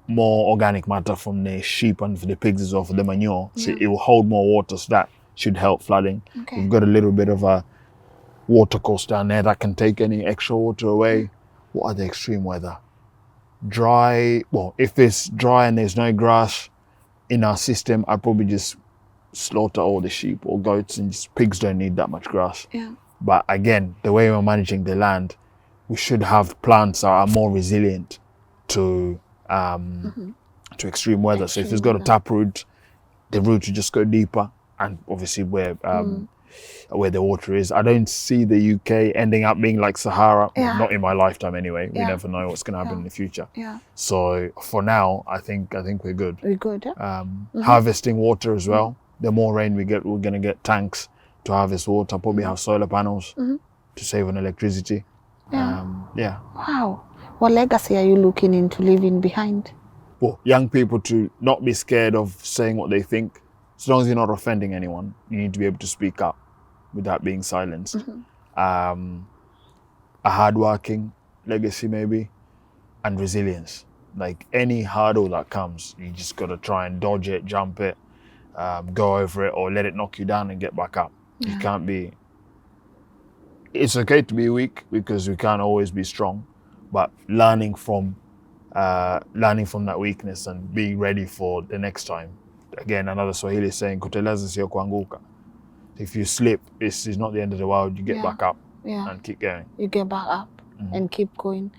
organic matter from the sheep and for the pigs as well, for the manure. So it will hold more water, so that should help flooding. Okay. We've got a little bit of a water course down there that can take any extra water away. What are the extreme weather? Dry, well, if it's dry and there's no grass in our system, I'd probably just slaughter all the sheep or goats, and just, pigs don't need that much grass. Yeah. But again, the way we're managing the land, we should have plants that are more resilient to extreme weather. So if it's got a tap root, the roots will just go deeper, and obviously where the water is. I don't see the UK ending up being like Sahara. Yeah. Not in my lifetime anyway. We Yeah. never know what's going to happen in the future. Yeah. So for now, I think we're good. We're good. Yeah? Harvesting water as well. The more rain we get, we're going to get tanks to harvest water. Probably have solar panels to save on electricity. Yeah. Wow. What legacy are you looking into leaving behind? Well, young people to not be scared of saying what they think. As long as you're not offending anyone, you need to be able to speak up without being silenced. A hardworking legacy maybe, and resilience. Like any hurdle that comes, you just got to try and dodge it, jump it, go over it, or let it knock you down and get back up. You can't be... It's okay to be weak because we can't always be strong, but learning from that weakness and being ready for the next time. Again, another Swahili saying, kuteleza sio kuanguka. If you slip, it's not the end of the world. You get back up and keep going. You get back up and keep going.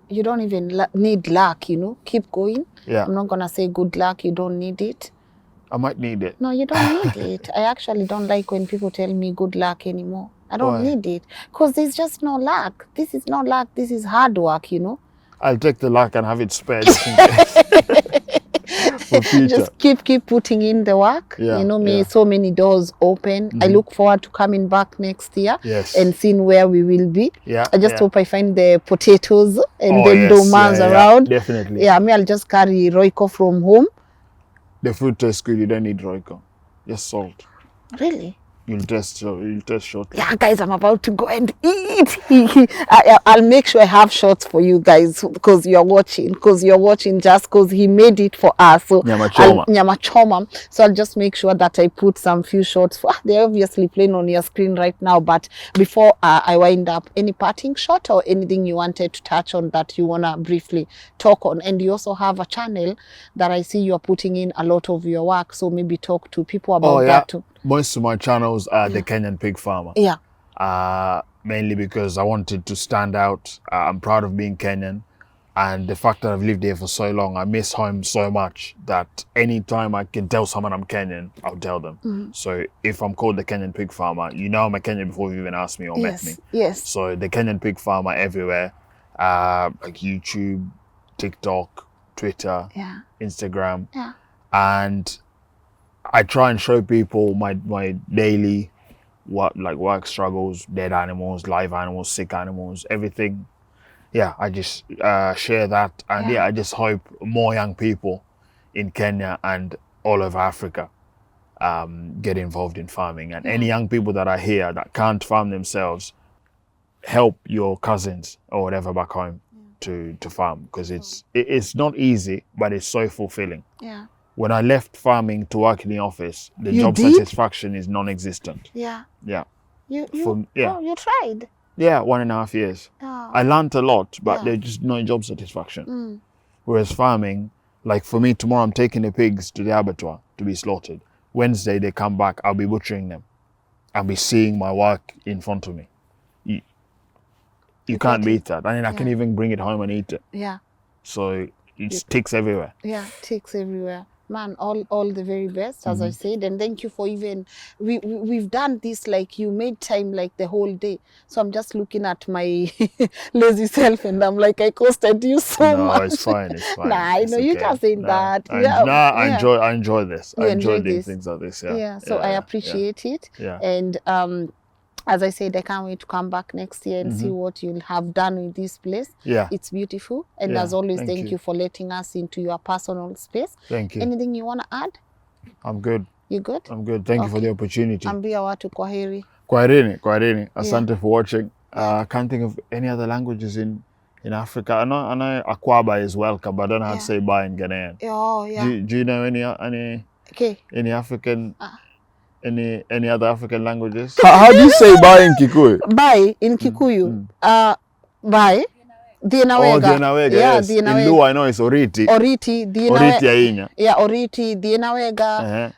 You don't even need luck, Keep going. Yeah. I'm not going to say good luck. You don't need it. I might need it. No, you don't need it. I actually don't like when people tell me good luck anymore. I don't need it. Because there's just no luck. This is not luck. This is hard work, I'll take the luck and have it spared just in case. For future. Just keep putting in the work. So many doors open. I look forward to coming back next year and seeing where we will be. I just hope I find the potatoes and the domans around. Definitely. Yeah, I'll just carry Royco from home. The food tastes good. You don't need Royco. Just salt. Really? You'll test shortly. Yeah, guys, I'm about to go and eat. I'll make sure I have shots for you guys because you're watching. Just because he made it for us. So Nyama choma. So I'll just make sure that I put some few shots. They're obviously playing on your screen right now. But before I wind up, any parting shot or anything you wanted to touch on that you want to briefly talk on? And you also have a channel that I see you're putting in a lot of your work. So maybe talk to people about that too. Most of my channels are the Kenyan pig farmer. Yeah. Mainly because I wanted to stand out. I'm proud of being Kenyan. And the fact that I've lived here for so long, I miss home so much that anytime I can tell someone I'm Kenyan, I'll tell them. So if I'm called the Kenyan pig farmer, I'm a Kenyan before you even asked me or met me. Yes. So the Kenyan pig farmer everywhere, like YouTube, TikTok, Twitter, Instagram. Yeah. And I try and show people my daily work struggles, dead animals, live animals, sick animals, everything. Yeah, I just share that. And I just hope more young people in Kenya and all over Africa get involved in farming. And any young people that are here that can't farm themselves, help your cousins or whatever back home to farm. Because it's not easy, but it's so fulfilling. Yeah. When I left farming to work in the office, the job satisfaction is non-existent. Yeah. Yeah. You tried? Yeah, 1.5 years. Oh. I learned a lot, but there's just no job satisfaction. Whereas farming, like for me, tomorrow I'm taking the pigs to the abattoir to be slaughtered. Wednesday they come back, I'll be butchering them. I'll be seeing my work in front of me. You can't beat that. I mean, I can even bring it home and eat it. Yeah. So it ticks everywhere. Yeah, ticks everywhere. Man, all the very best, as I said, and thank you for even we've done this, like you made time like the whole day. So I'm just looking at my lazy self and I'm like, I costed you so much. No, it's fine. It's fine. Nah, I know you just saying that. I enjoy this. You I enjoy doing this. things like this. Yeah. So I appreciate it. Yeah. And as I said, I can't wait to come back next year and see what you'll have done with this place. Yeah. It's beautiful. And as always, thank you for letting us into your personal space. Thank you. Anything you want to add? I'm good. You good? I'm good. Thank you for the opportunity. Ambia watu kwaheri. Kwaherini. Asante for watching. I can't think of any other languages in Africa. I know Akwaba is welcome, but I don't know how to say bye in Ghanaian. Oh, yeah. Do you know any African... Any other African languages? How do you say bye in Kikuyu? Bye in Kikuyu. Bye. Dienawega. Oh, Dienawega, yes. In Luo, I know it's Oriti. Oriti, Oriti ya Inya. Yeah, Oriti, Dienawega.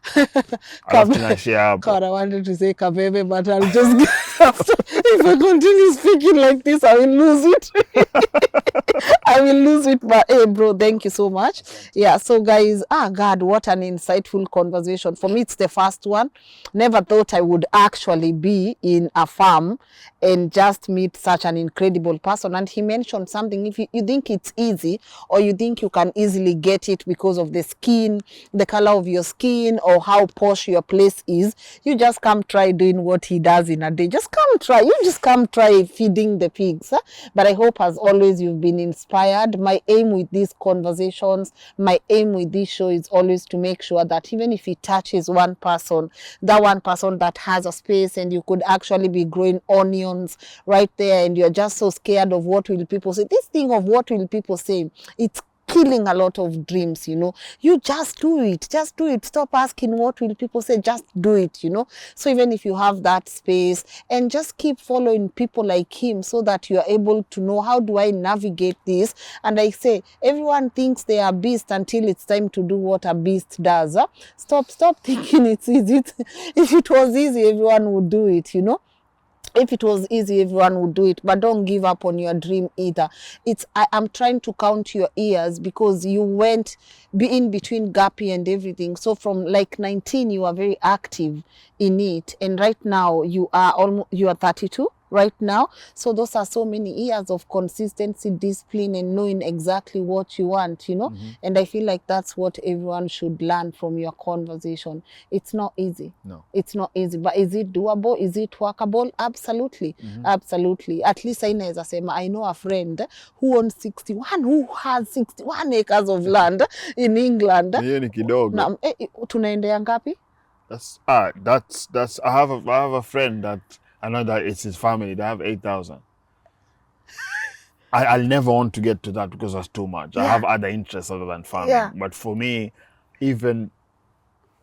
God, I wanted to say Kabebe, but I'll just get after. If I continue speaking like this, I will lose it. I will lose it, but hey, bro, thank you so much. Yeah, so guys, God, what an insightful conversation. For me, it's the first one. Never thought I would actually be in a farm and just meet such an incredible person. And he mentioned something, if you think it's easy, or you think you can easily get it because of the skin, the color of your skin, or how posh your place is, you just come try doing what he does in a day. Just come try. You just come try feeding the pigs. But I hope, as always, you've been inspired. My aim with these conversations, my aim with this show is always to make sure that even if it touches one person, that one person that has a space, and you could actually be growing onions right there, and you're just so scared of what will people say. This thing of what will people say, it's killing a lot of dreams, you know. You just do it. Just do it. Stop asking what will people say. Just do it, you know. So even if you have that space, and just keep following people like him, so that you are able to know, how do I navigate this? And I say, everyone thinks they are beast until it's time to do what a beast does. Stop thinking it's easy. If it was easy, everyone would do it, you know. If it was easy, everyone would do it. But don't give up on your dream either. I'm trying to count your years, because you went in between Gappy and everything. So from like 19, you are very active in it. And right now you are 32 right now. So those are so many years of consistency, discipline, and knowing exactly what you want, you know. And I feel like that's what everyone should learn from your conversation. It's not easy. No. It's not easy. But is it doable? Is it workable? Absolutely. Absolutely. At least I know a friend who owns 61 acres of land in England. Tunaendea ngapi? That's I have a friend that I know that it's his family. They have 8,000. I'll never want to get to that, because that's too much. I have other interests other than farming. Yeah. But for me, even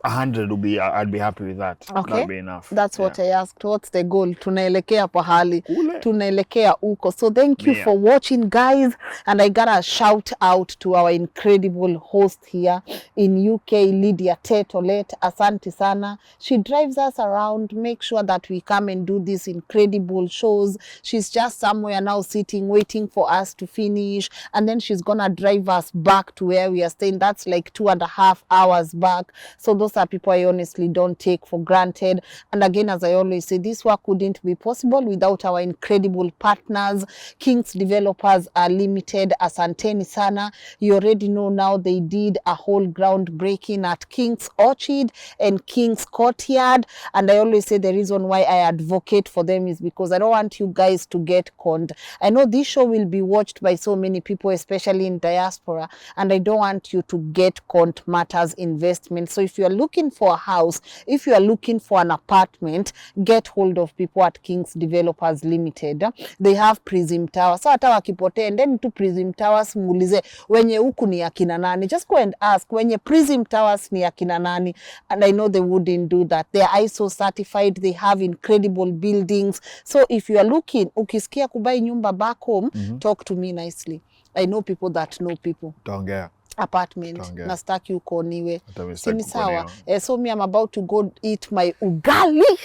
100 would be, I'd be happy with that. Okay. That'd be enough. That's what I asked. What's the goal? Tunaelekea pahali. Tunaelekea uko. So thank you for watching, guys. And I gotta shout out to our incredible host here in UK, Lydia Tetolet. Asante sana. She drives us around, make sure that we come and do these incredible shows. She's just somewhere now sitting, waiting for us to finish. And then she's gonna drive us back to where we are staying. That's like 2.5 hours back. So those are people I honestly don't take for granted. And again, as I always say, this work wouldn't be possible without our incredible partners. King's Developers are Limited. Asanteni sana. You already know now they did a whole groundbreaking at King's Orchard and King's Courtyard. And I always say the reason why I advocate for them is because I don't want you guys to get conned. I know this show will be watched by so many people, especially in diaspora, and I don't want you to get conned matters investment. So if you are looking for a house, if you are looking for an apartment, get hold of people at King's Developers Limited. They have Prism Towers. So hata wakipotea, and then to Prism Towers muulize wenye huku ni akina nani. Just go and ask wenye Prism Towers ni akina nani. And I know they wouldn't do that. They are ISO certified. They have incredible buildings. So if you are looking, ukisikia kubai nyumba back home, talk to me nicely. I know people that know people. Don't get. apartment Utaongea. na staki ukoniwe. Hata mimi Si ni sitaki sawa? kukoniwa. So me I'm about to go eat my ugali.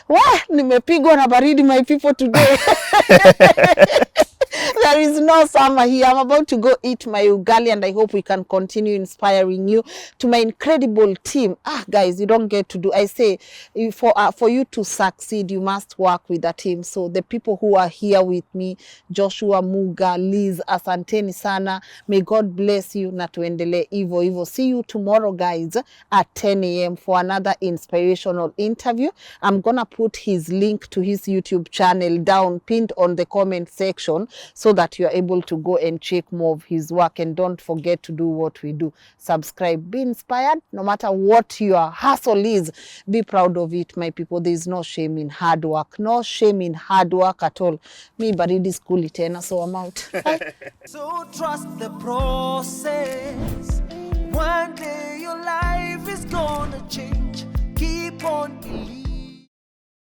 Wah, nimepigwa na baridi my people today. There is no summer here. I'm about to go eat my ugali, and I hope we can continue inspiring you. To my incredible team, guys, you don't get to do. I say, for you to succeed, you must work with a team. So the people who are here with me, Joshua, Muga, Liz, asanteni sana. May God bless you. Na tuendelee hivyo hivyo. See you tomorrow, guys, at 10 a.m. for another inspirational interview. I'm gonna put his link to his YouTube channel down, pinned on the comment section, so that you are able to go and check more of his work. And don't forget to do what we do. Subscribe. Be inspired. No matter what your hustle is, be proud of it, my people. There is no shame in hard work. No shame in hard work at all. Me baridi school tena, so I'm out. Bye. So trust the process. One day your life is gonna change.